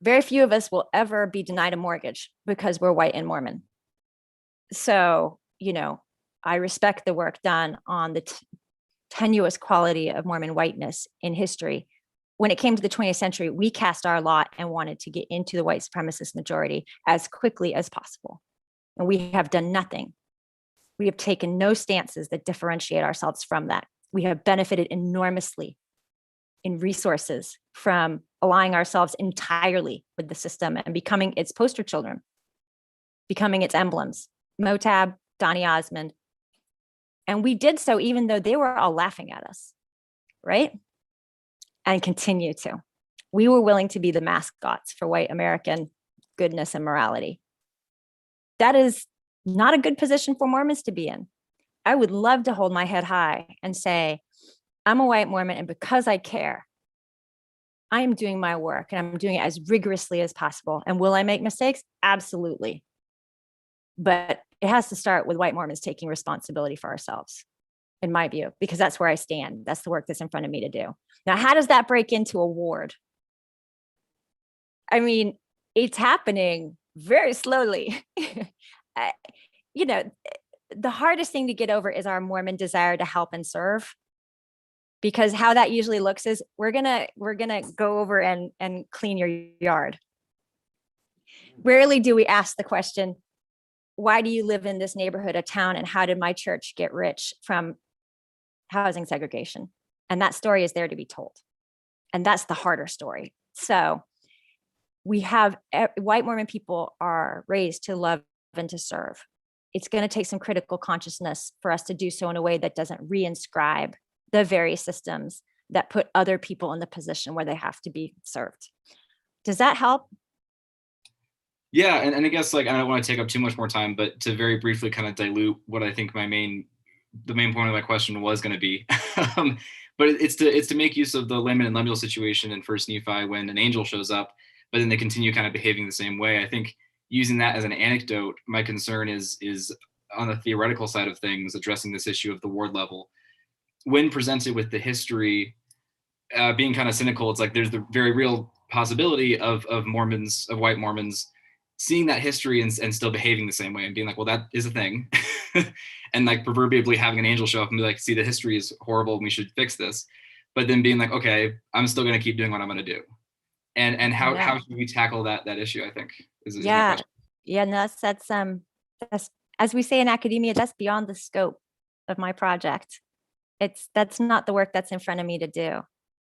S3: Very few of us will ever be denied a mortgage because we're white and Mormon. So, you know, I respect the work done on the tenuous quality of Mormon whiteness in history. When it came to the 20th century, we cast our lot and wanted to get into the white supremacist majority as quickly as possible. And we have done nothing. We have taken no stances that differentiate ourselves from that. We have benefited enormously in resources from aligning ourselves entirely with the system and becoming its poster children, becoming its emblems. Motab, Donny Osmond. And we did so even though they were all laughing at us, right? And continue to. We were willing to be the mascots for white American goodness and morality. That is not a good position for Mormons to be in. I would love to hold my head high and say, I'm a white Mormon, and because I care, I am doing my work and I'm doing it as rigorously as possible. And will I make mistakes? Absolutely. But it has to start with white Mormons taking responsibility for ourselves, in my view, because that's where I stand. That's the work that's in front of me to do. Now, how does that break into a ward? I mean, it's happening very slowly. You know, the hardest thing to get over is our Mormon desire to help and serve. Because how that usually looks is we're gonna go over and clean your yard. Rarely do we ask the question, why do you live in this neighborhood, a town, and how did my church get rich from housing segregation? And that story is there to be told. And that's the harder story. So we have, white Mormon people are raised to love and to serve. It's going to take some critical consciousness for us to do so in a way that doesn't reinscribe the very systems that put other people in the position where they have to be served. Does that help?
S12: Yeah, and I guess, like, I don't want to take up too much more time, but to very briefly kind of dilute what I think the main point of my question was going to be. But it's to make use of the Laman and Lemuel situation in First Nephi when an angel shows up, but then they continue kind of behaving the same way. I think using that as an anecdote, my concern is on the theoretical side of things, addressing this issue of the ward level. When presented with the history, being kind of cynical, it's like there's the very real possibility of Mormons, of white Mormons, seeing that history and still behaving the same way and being like, well, that is a thing. And like proverbially having an angel show up and be like, see, the history is horrible and we should fix this. But then being like, okay, I'm still going to keep doing what I'm going to do. And how should we tackle that issue, I think, is my question.
S3: Yeah, no, that's as we say in academia, that's beyond the scope of my project. That's not the work that's in front of me to do.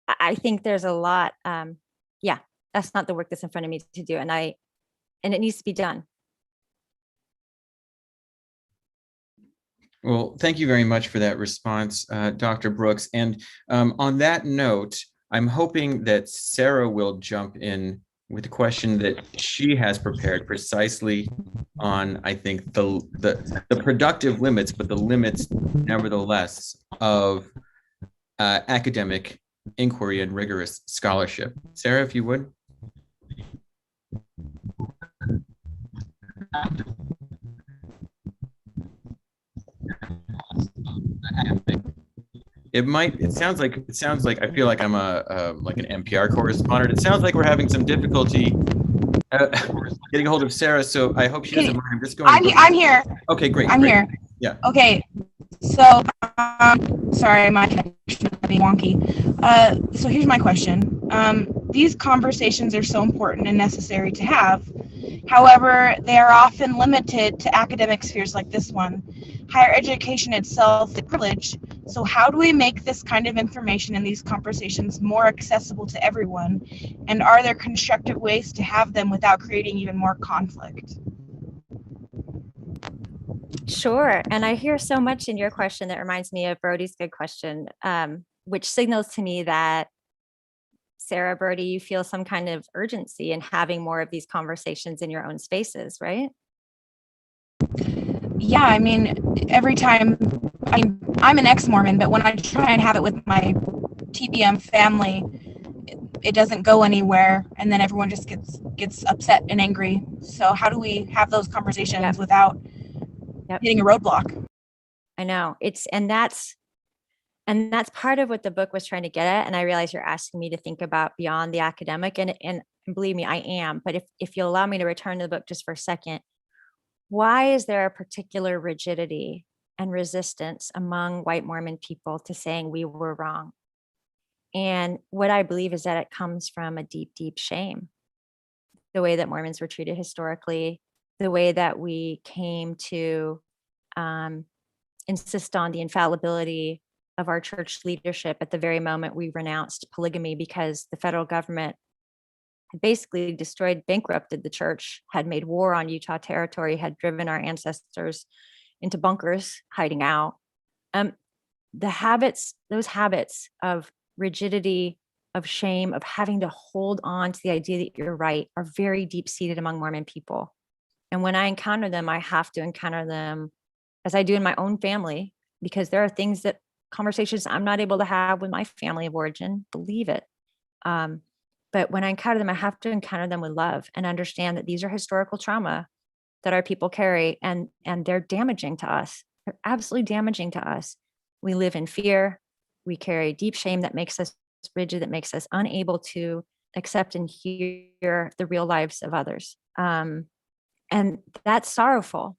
S3: I think there's a lot, that's not the work that's in front of me to do. And it needs to be done.
S11: Well, thank you very much for that response, Dr. Brooks. And on that note, I'm hoping that Sarah will jump in with a question that she has prepared precisely on, I think, the productive limits, but the limits, nevertheless, of academic inquiry and rigorous scholarship. Sarah, if you would. It sounds like I feel like I'm like an NPR correspondent. It sounds like we're having some difficulty getting a hold of Sarah, so I hope she doesn't mind. I'm just going.
S5: I'm here.
S11: Okay, great.
S5: I'm here.
S11: Yeah.
S5: Okay. So, sorry, my connection might be wonky. So here's my question. These conversations are so important and necessary to have. However, they are often limited to academic spheres like this one. Higher education itself is a privilege. So how do we make this kind of information in these conversations more accessible to everyone? And are there constructive ways to have them without creating even more conflict?
S3: Sure. And I hear so much in your question that reminds me of Brody's good question, which signals to me that, Sarah, Brody, you feel some kind of urgency in having more of these conversations in your own spaces, right?
S5: Yeah, I mean, every time, I'm an ex-Mormon, but when I try and have it with my TBM family, it doesn't go anywhere, and then everyone just gets upset and angry. So how do we have those conversations without hitting a roadblock?
S3: I know, And that's part of what the book was trying to get at. And I realize you're asking me to think about beyond the academic, and believe me, I am. But if you'll allow me to return to the book just for a second, why is there a particular rigidity and resistance among white Mormon people to saying we were wrong? And what I believe is that it comes from a deep, deep shame. The way that Mormons were treated historically, the way that we came to insist on the infallibility of our church leadership at the very moment we renounced polygamy, because the federal government had basically destroyed, bankrupted the church, had made war on Utah territory, had driven our ancestors into bunkers, hiding out. Those habits of rigidity, of shame, of having to hold on to the idea that you're right, are very deep seated among Mormon people. And when I encounter them, I have to encounter them as I do in my own family, because there are conversations I'm not able to have with my family of origin, believe it. But when I encounter them, I have to encounter them with love and understand that these are historical trauma that our people carry, and they're damaging to us. They're absolutely damaging to us. We live in fear. We carry deep shame that makes us rigid, that makes us unable to accept and hear the real lives of others. And that's sorrowful.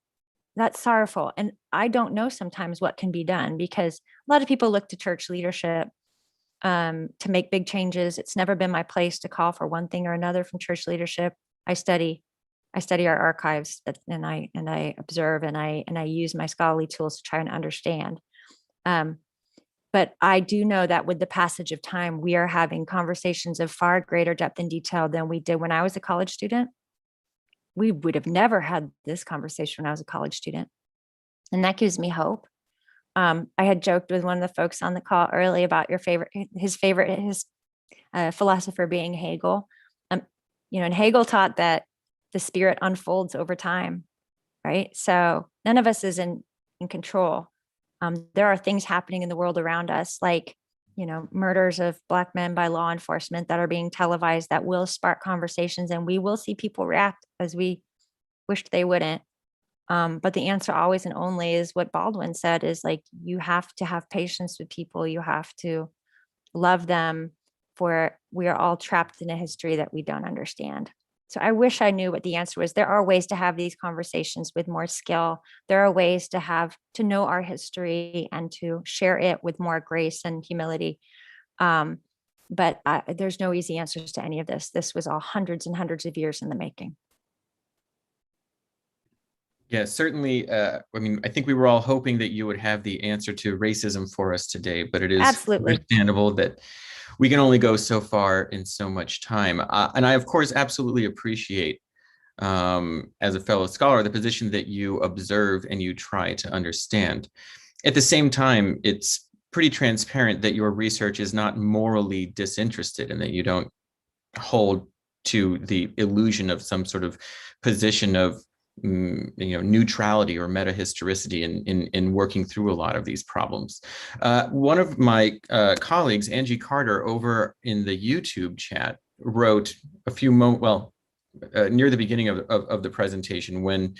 S3: That's sorrowful. And I don't know sometimes what can be done, because a lot of people look to church leadership to make big changes. It's never been my place to call for one thing or another from church leadership. I study our archives, and I observe, and I use my scholarly tools to try and understand. But I do know that with the passage of time, we are having conversations of far greater depth and detail than we did when I was a college student. We would have never had this conversation when I was a college student. And that gives me hope. I had joked with one of the folks on the call early about his philosopher being Hegel. And Hegel taught that the spirit unfolds over time, right? So none of us is in control. There are things happening in the world around us, like, murders of Black men by law enforcement that are being televised, that will spark conversations, and we will see people react as we wished they wouldn't. But the answer always and only is what Baldwin said, is like, you have to have patience with people. You have to love them, for we are all trapped in a history that we don't understand. So I wish I knew what the answer was. There are ways to have these conversations with more skill. There are ways to know our history and to share it with more grace and humility. But there's no easy answers to any of this. This was all hundreds and hundreds of years in the making.
S11: Yeah, certainly. I think we were all hoping that you would have the answer to racism for us today, but it is
S3: absolutely
S11: understandable that we can only go so far in so much time. And I, of course, absolutely appreciate, as a fellow scholar, the position that you observe and you try to understand. At the same time, it's pretty transparent that your research is not morally disinterested, and that you don't hold to the illusion of some sort of position of neutrality or metahistoricity in working through a lot of these problems. One of my colleagues, Angie Carter, over in the YouTube chat, wrote a few near the beginning of the presentation, when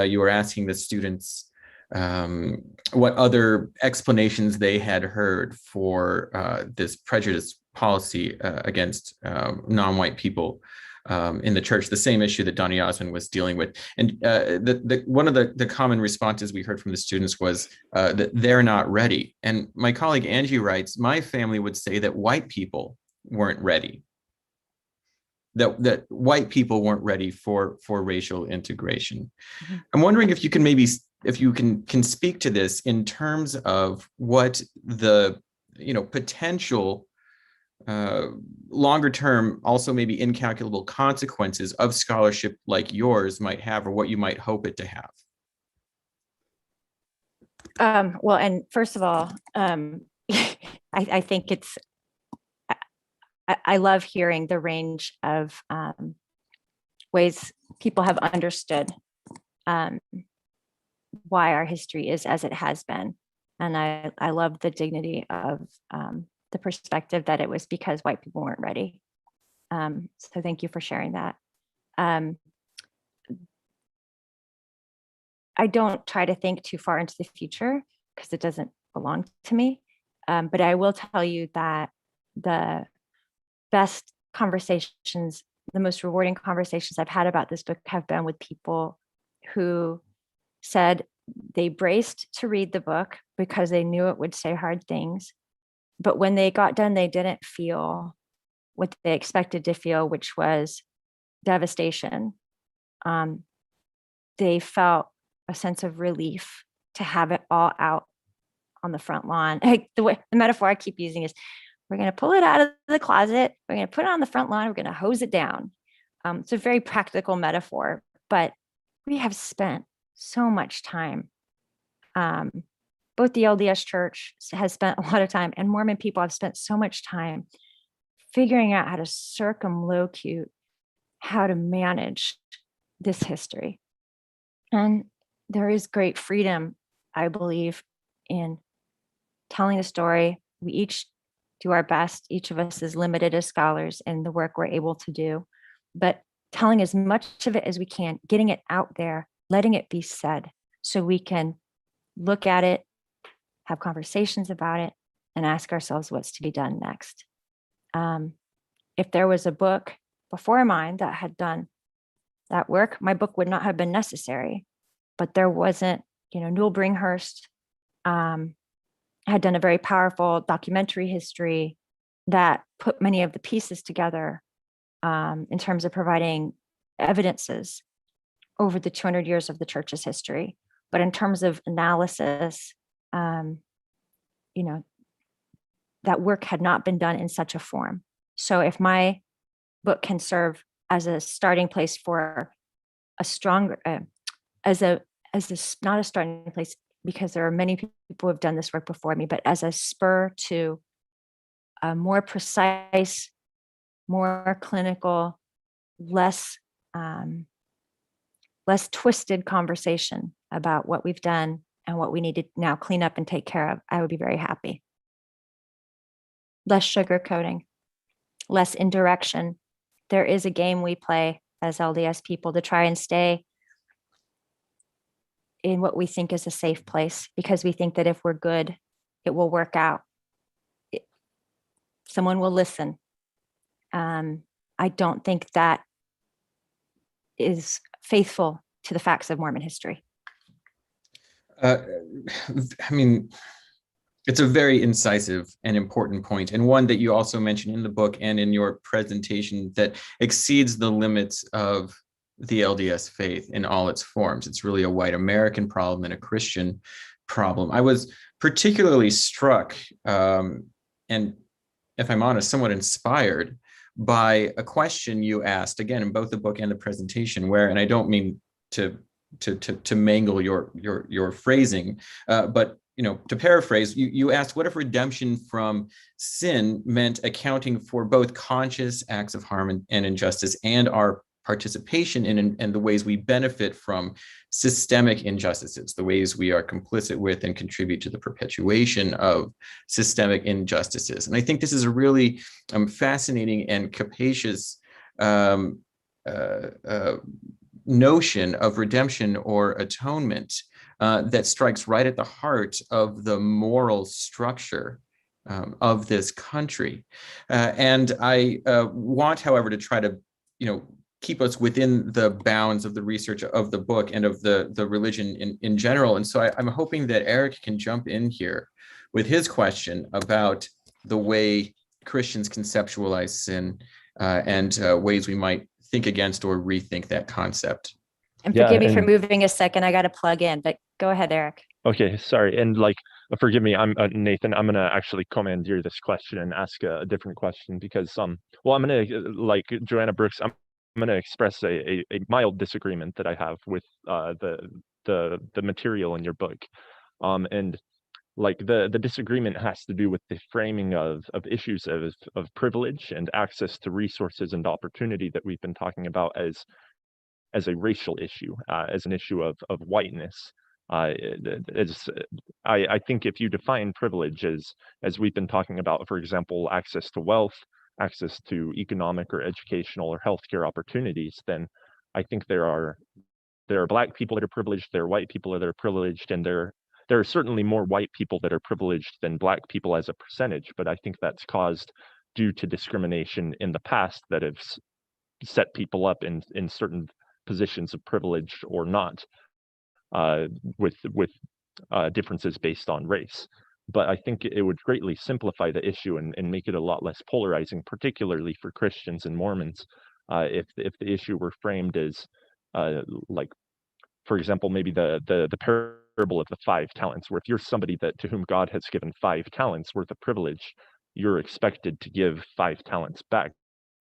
S11: you were asking the students what other explanations they had heard for this prejudice policy against non-white people in the church, the same issue that Donny Osmond was dealing with. And one of the common responses we heard from the students was that they're not ready. And my colleague Angie writes, my family would say that white people weren't ready. That white people weren't ready for racial integration. Mm-hmm. I'm wondering if you can speak to this in terms of what the potential longer term, also maybe incalculable consequences of scholarship like yours might have, or what you might hope it to have.
S3: Well, and first of all, I think I love hearing the range of ways people have understood why our history is as it has been. And I love the dignity of the perspective that it was because white people weren't ready. So thank you for sharing that. I don't try to think too far into the future, because it doesn't belong to me. But I will tell you that the best conversations, the most rewarding conversations I've had about this book have been with people who said they braced to read the book because they knew it would say hard things. But when they got done, they didn't feel what they expected to feel, which was devastation. They felt a sense of relief to have it all out on the front lawn. Like the metaphor I keep using is, we're going to pull it out of the closet, we're going to put it on the front lawn, we're going to hose it down. It's a very practical metaphor, but we have spent so much time. Both the LDS Church has spent a lot of time, and Mormon people have spent so much time figuring out how to circumlocute, how to manage this history. And there is great freedom, I believe, in telling the story. We each do our best. Each of us is limited as scholars in the work we're able to do, but telling as much of it as we can, getting it out there, letting it be said so we can look at it, have conversations about it, and ask ourselves what's to be done next. If there was a book before mine that had done that work, my book would not have been necessary. But there wasn't, Newell Bringhurst had done a very powerful documentary history that put many of the pieces together in terms of providing evidences over the 200 years of the church's history. But in terms of analysis, that work had not been done in such a form. So if my book can serve as a starting place for a stronger, not a starting place, because there are many people who have done this work before me, but as a spur to a more precise, more clinical, less twisted conversation about what we've done and what we need to now clean up and take care of, I would be very happy. Less sugarcoating, less indirection. There is a game we play as LDS people to try and stay in what we think is a safe place, because we think that if we're good, it will work out. Someone will listen. I don't think that is faithful to the facts of Mormon history.
S11: It's a very incisive and important point, and one that you also mentioned in the book and in your presentation that exceeds the limits of the LDS faith in all its forms. It's really a white American problem and a Christian problem. I was particularly struck, and if I'm honest, somewhat inspired by a question you asked, again, in both the book and the presentation, where, and I don't mean to mangle your phrasing, but to paraphrase, you asked, what if redemption from sin meant accounting for both conscious acts of harm and injustice and our participation in and the ways we benefit from systemic injustices, the ways we are complicit with and contribute to the perpetuation of systemic injustices. And I think this is a really fascinating and capacious notion of redemption or atonement that strikes right at the heart of the moral structure of this country. And I want, however, to try to, keep us within the bounds of the research of the book and of the religion in general. And so I'm hoping that Eric can jump in here with his question about the way Christians conceptualize sin and ways we might think against or rethink that concept.
S3: And forgive me for moving a second. I got to plug in, but go ahead, Eric.
S10: Okay, sorry. And forgive me, I'm Nathan. I'm going to actually commandeer this question and ask a different question because, I'm going to, like Joanna Brooks, I'm going to express a mild disagreement that I have with the material in your book. And the disagreement has to do with the framing of issues of privilege and access to resources and opportunity that we've been talking about as a racial issue, as an issue of whiteness. I think if you define privilege as we've been talking about, for example, access to wealth, access to economic or educational or healthcare opportunities, then I think there are Black people that are privileged, there are white people that are privileged, and there there are certainly more white people that are privileged than black people as a percentage, but I think that's caused due to discrimination in the past that have set people up in certain positions of privilege or not, with differences based on race. But I think it would greatly simplify the issue and make it a lot less polarizing, particularly for Christians and Mormons, if the issue were framed as like, for example, maybe the parable of the 5 talents, where if you're somebody to whom God has given 5 talents worth of privilege, you're expected to give 5 talents back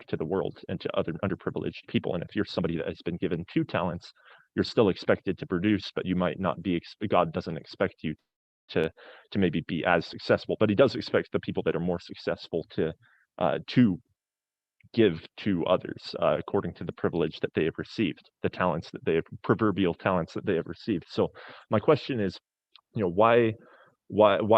S10: to the world and to other underprivileged people. And if you're somebody that has been given 2 talents, you're still expected to produce, but you might not be. God doesn't expect you to maybe be as successful, but He does expect the people that are more successful to give to others according to the privilege that they have received, the talents that they have, proverbial talents that they have received. So my question is, why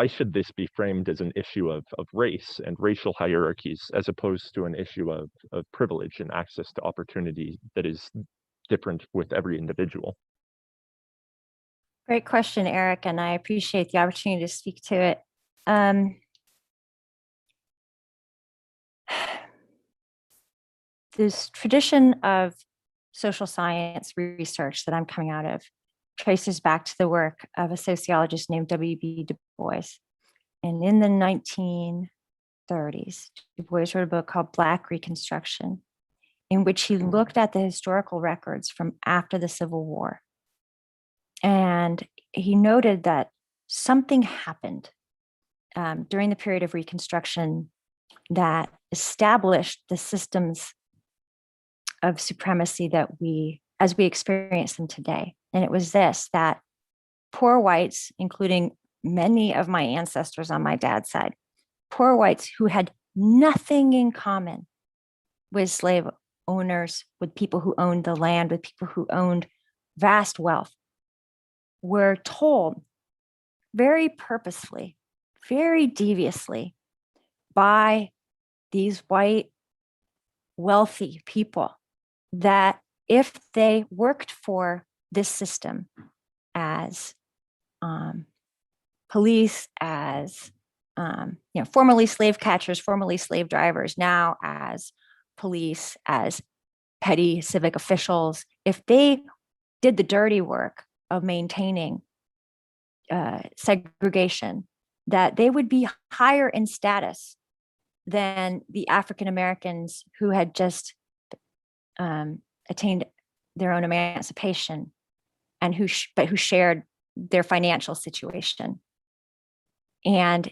S10: should this be framed as an issue of race and racial hierarchies as opposed to an issue of privilege and access to opportunity that is different with every individual?
S3: Great question, Eric, and I appreciate the opportunity to speak to it. This tradition of social science research that I'm coming out of traces back to the work of a sociologist named W.B. Du Bois. And in the 1930s, Du Bois wrote a book called Black Reconstruction, in which he looked at the historical records from after the Civil War. And he noted that something happened during the period of Reconstruction that established the systems of supremacy as we experience them today. And it was this, that poor whites, including many of my ancestors on my dad's side, poor whites who had nothing in common with slave owners, with people who owned the land, with people who owned vast wealth, were told very purposefully, very deviously by these white wealthy people that if they worked for this system as police, as formerly slave catchers, formerly slave drivers, now as police, as petty civic officials, if they did the dirty work of maintaining segregation, that they would be higher in status than the African Americans who had just attained their own emancipation and who shared their financial situation. And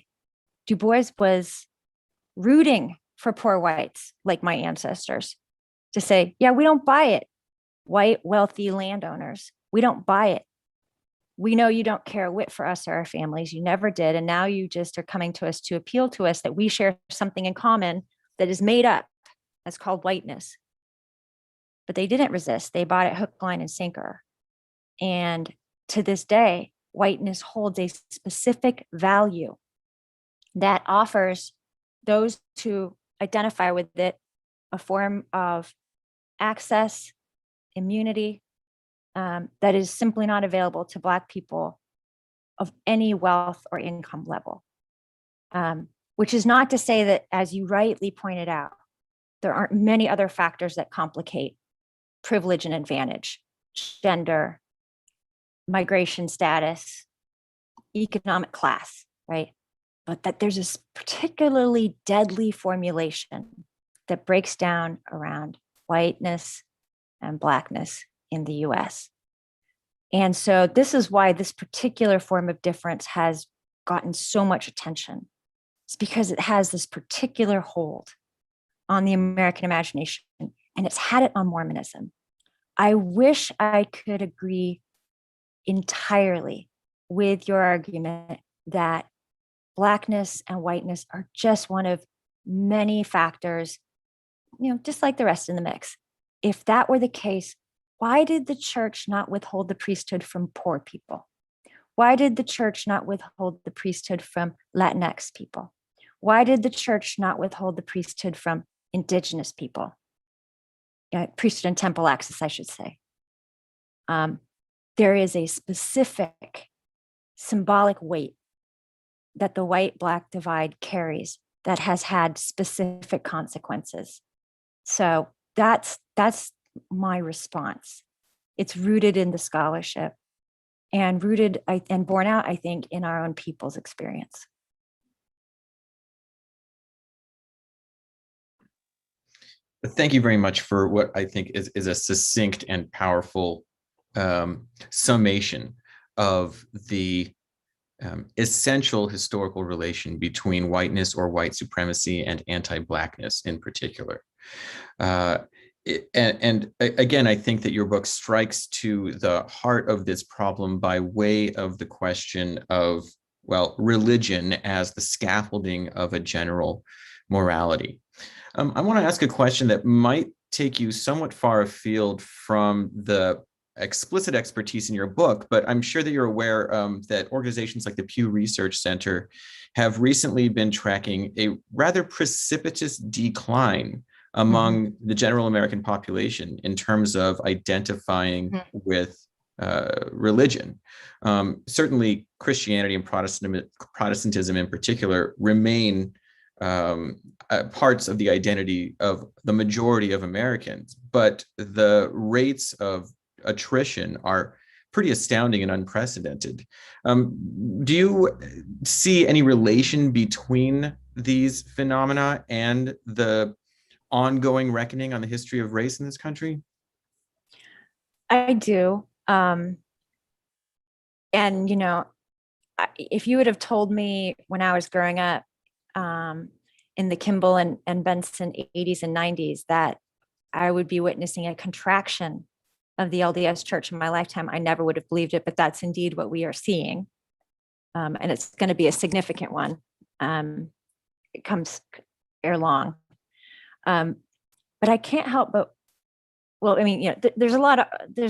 S3: Du Bois was rooting for poor whites like my ancestors to say, yeah, we don't buy it, white wealthy landowners. We don't buy it. We know you don't care a whit for us or our families. You never did. And now you just are coming to us to appeal to us that we share something in common that is made up. That's called whiteness. But they didn't resist. They bought it hook, line, and sinker. And to this day, whiteness holds a specific value that offers those who identify with it a form of access, immunity, that is simply not available to Black people of any wealth or income level. Which is not to say that, as you rightly pointed out, there aren't many other factors that complicate privilege and advantage, gender, migration status, economic class, right? But that there's this particularly deadly formulation that breaks down around whiteness and Blackness in the US. And so this is why this particular form of difference has gotten so much attention. It's because it has this particular hold on the American imagination, and it's had it on Mormonism. I wish I could agree entirely with your argument that Blackness and whiteness are just one of many factors, just like the rest in the mix. If that were the case, why did the church not withhold the priesthood from poor people? Why did the church not withhold the priesthood from Latinx people? Why did the church not withhold the priesthood from indigenous people? Priesthood and temple access, I should say. There is a specific symbolic weight that the white-black divide carries that has had specific consequences. So that's my response. It's rooted in the scholarship and rooted and borne out, I think, in our own people's experience.
S11: Thank you very much for what I think is a succinct and powerful summation of the essential historical relation between whiteness or white supremacy and anti-blackness in particular. And again, I think that your book strikes to the heart of this problem by way of the question of, well, religion as the scaffolding of a general morality. I want to ask a question that might take you somewhat far afield from the explicit expertise in your book, but I'm sure that you're aware that organizations like the Pew Research Center have recently been tracking a rather precipitous decline among the general American population in terms of identifying with religion. Certainly Christianity and Protestantism in particular remain parts of the identity of the majority of Americans, but the rates of attrition are pretty astounding and unprecedented. Do you see any relation between these phenomena and the ongoing reckoning on the history of race in this country?
S3: I do. And, you know, if you would have told me when I was growing up in the Kimball and Benson 80s and 90s that I would be witnessing a contraction of the LDS Church in my lifetime, I never would have believed it, but that's indeed what we are seeing. And it's going to be a significant one. It comes ere long. But I can't help but, well, I mean, you know, there's a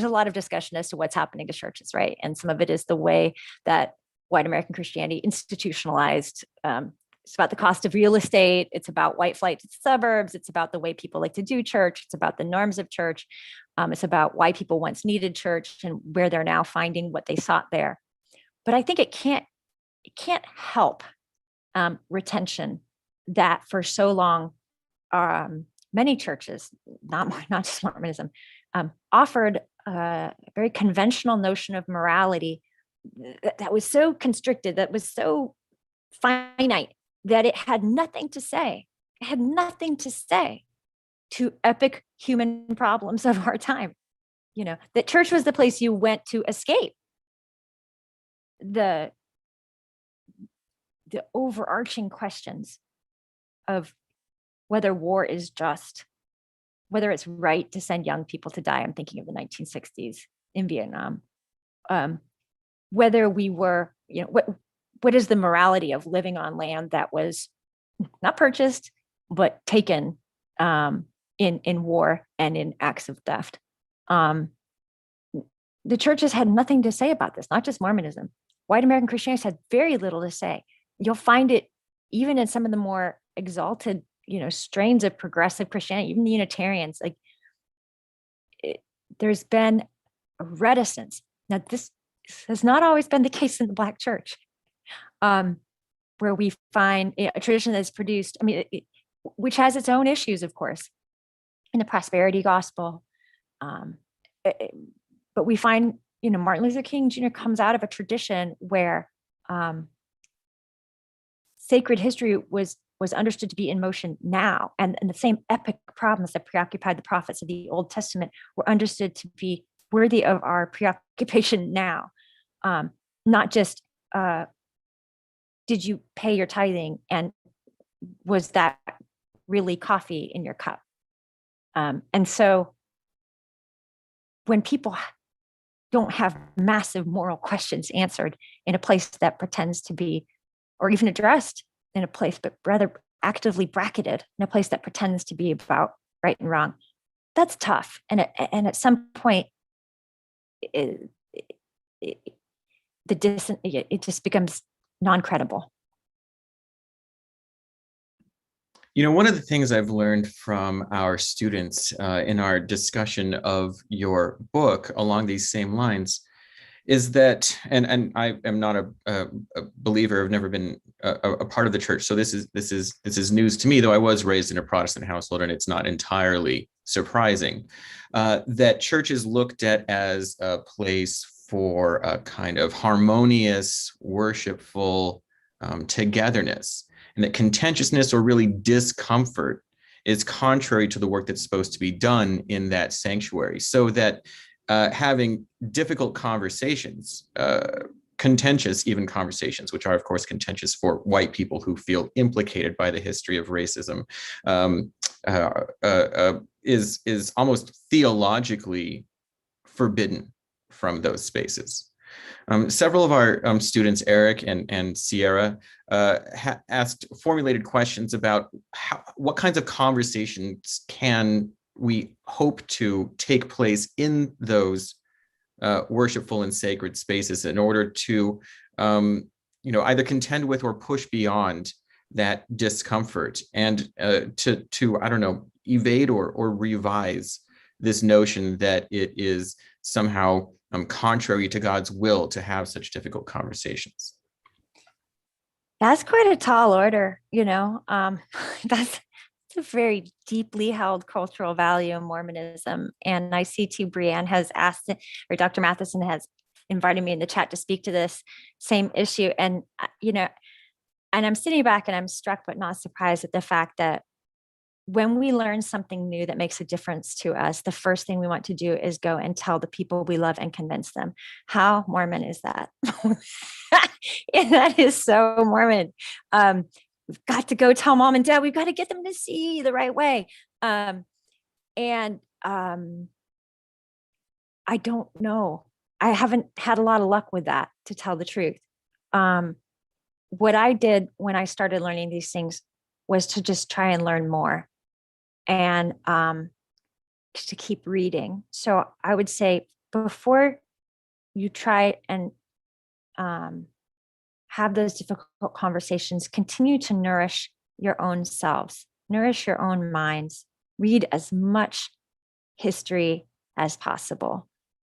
S3: lot of discussion as to what's happening to churches, right? And some of it is the way that white American Christianity institutionalized. It's about the cost of real estate. It's about white flight to the suburbs. It's about the way people like to do church. It's about the norms of church. It's about why people once needed church and where they're now finding what they sought there. But I think it can't help retention that for so long, many churches, not just Mormonism, offered a very conventional notion of morality that was so constricted, that was so finite, that it had nothing to say. It had nothing to say to epic human problems of our time. You know, that church was the place you went to escape the overarching questions of whether war is just, whether it's right to send young people to die. I'm thinking of the 1960s in Vietnam. Whether we were, you know, what is the morality of living on land that was not purchased, but taken in war and in acts of theft. The churches had nothing to say about this, not just Mormonism. White American Christianity had very little to say. You'll find it even in some of the more exalted, you know, strains of progressive Christianity, even the Unitarians. Like, there's been a reticence. Now, this has not always been the case in the Black church, where we find a tradition that's produced, I mean, which has its own issues, of course, in the prosperity gospel. But we find, you know, Martin Luther King Jr. comes out of a tradition where sacred history was understood to be in motion now, and the same epic problems that preoccupied the prophets of the Old Testament were understood to be worthy of our preoccupation now. Not just, did you pay your tithing, and was that really coffee in your cup? And so when people don't have massive moral questions answered in a place that pretends to be, or even addressed in a place, but rather actively bracketed in a place that pretends to be about right and wrong, that's tough. And at some point, it just becomes non-credible.
S11: You know, one of the things I've learned from our students in our discussion of your book along these same lines is that, and I am not a believer. I've never been a part of the church, so this is news to me. Though I was raised in a Protestant household, and it's not entirely surprising that church is looked at as a place for a kind of harmonious, worshipful togetherness, and that contentiousness or really discomfort is contrary to the work that's supposed to be done in that sanctuary. So that having difficult conversations, contentious even conversations, which are of course contentious for white people who feel implicated by the history of racism, is almost theologically forbidden from those spaces. Several of our students, Eric and Sierra, formulated questions about what kinds of conversations can we hope to take place in those worshipful and sacred spaces in order to, either contend with or push beyond that discomfort, and to I don't know, evade or revise this notion that it is somehow contrary to God's will to have such difficult conversations.
S3: That's quite a tall order, that's a very deeply held cultural value in Mormonism. And I see too, Brianne has asked, or Dr. Matheson has invited me in the chat to speak to this same issue. And, and I'm sitting back and I'm struck, but not surprised at the fact that when we learn something new that makes a difference to us, the first thing we want to do is go and tell the people we love and convince them. How Mormon is that? And that is so Mormon. We've got to go tell mom and dad, we've got to get them to see the right way. I don't know. I haven't had a lot of luck with that, to tell the truth. What I did when I started learning these things was to just try and learn more, and to keep reading. So I would say, before you try and have those difficult conversations, continue to nourish your own selves, nourish your own minds, read as much history as possible.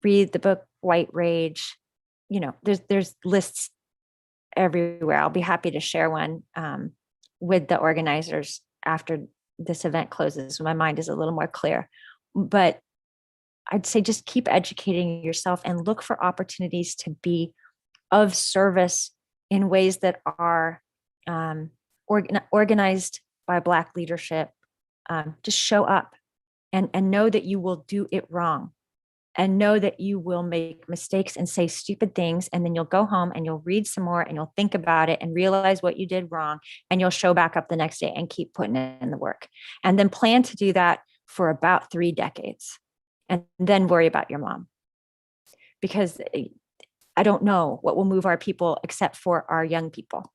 S3: Read the book White Rage. There's lists everywhere. I'll be happy to share one with the organizers after this event closes, when my mind is a little more clear. But I'd say just keep educating yourself and look for opportunities to be of service in ways that are organized by Black leadership. Just show up and know that you will do it wrong, and know that you will make mistakes and say stupid things. And then you'll go home and you'll read some more and you'll think about it and realize what you did wrong. And you'll show back up the next day and keep putting in the work. And then plan to do that for about 3 decades. And then worry about your mom. Because I don't know what will move our people except for our young people.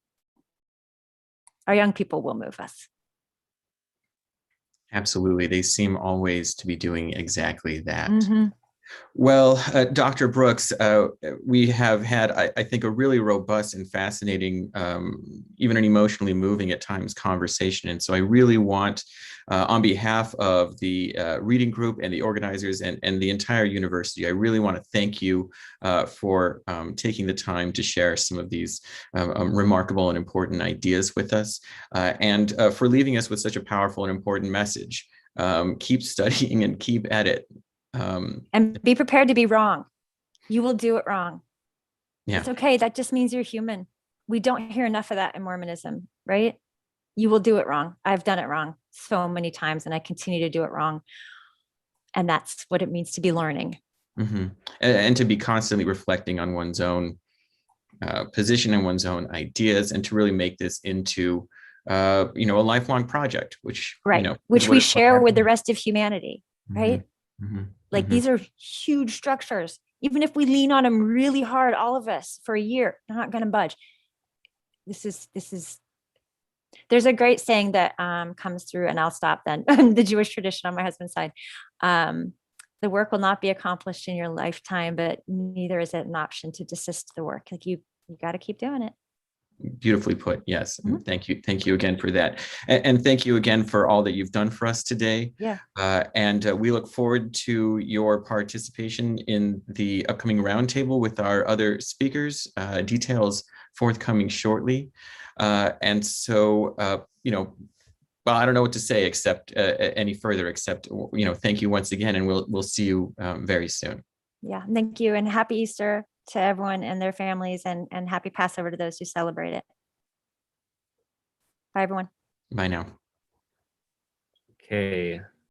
S3: Our young people will move us.
S11: Absolutely. They seem always to be doing exactly that.
S3: Mm-hmm.
S11: Well, Dr. Brooks, we have had, I think, a really robust and fascinating, even an emotionally moving at times conversation. And so I really want, on behalf of the reading group and the organizers and the entire university, I really want to thank you for taking the time to share some of these remarkable and important ideas with us, and for leaving us with such a powerful and important message. Keep studying and keep at it.
S3: And be prepared to be wrong. You will do it wrong.
S11: Yeah.
S3: It's okay. That just means you're human. We don't hear enough of that in Mormonism, right? You will do it wrong. I've done it wrong so many times, and I continue to do it wrong. And that's what it means to be learning.
S11: Mm-hmm. And to be constantly reflecting on one's own position and one's own ideas, and to really make this into a lifelong project, which
S3: which we share with the rest of humanity, right?
S11: Mm-hmm.
S3: Like, these are huge structures. Even if we lean on them really hard, all of us, for a year, they're not going to budge. There's a great saying that comes through, and I'll stop then. The Jewish tradition on my husband's side. The work will not be accomplished in your lifetime, but neither is it an option to desist the work. Like, you got to keep doing it.
S11: Beautifully put. Yes. And thank you. Thank you again for that. And thank you again for all that you've done for us today.
S3: Yeah.
S11: And we look forward to your participation in the upcoming roundtable with our other speakers, details forthcoming shortly. And so, well, I don't know what to say except any further, except, thank you once again, and we'll see you very soon.
S3: Yeah, thank you, and happy Easter to everyone and their families, and happy Passover to those who celebrate it. Bye, everyone.
S11: Bye now.
S7: Okay.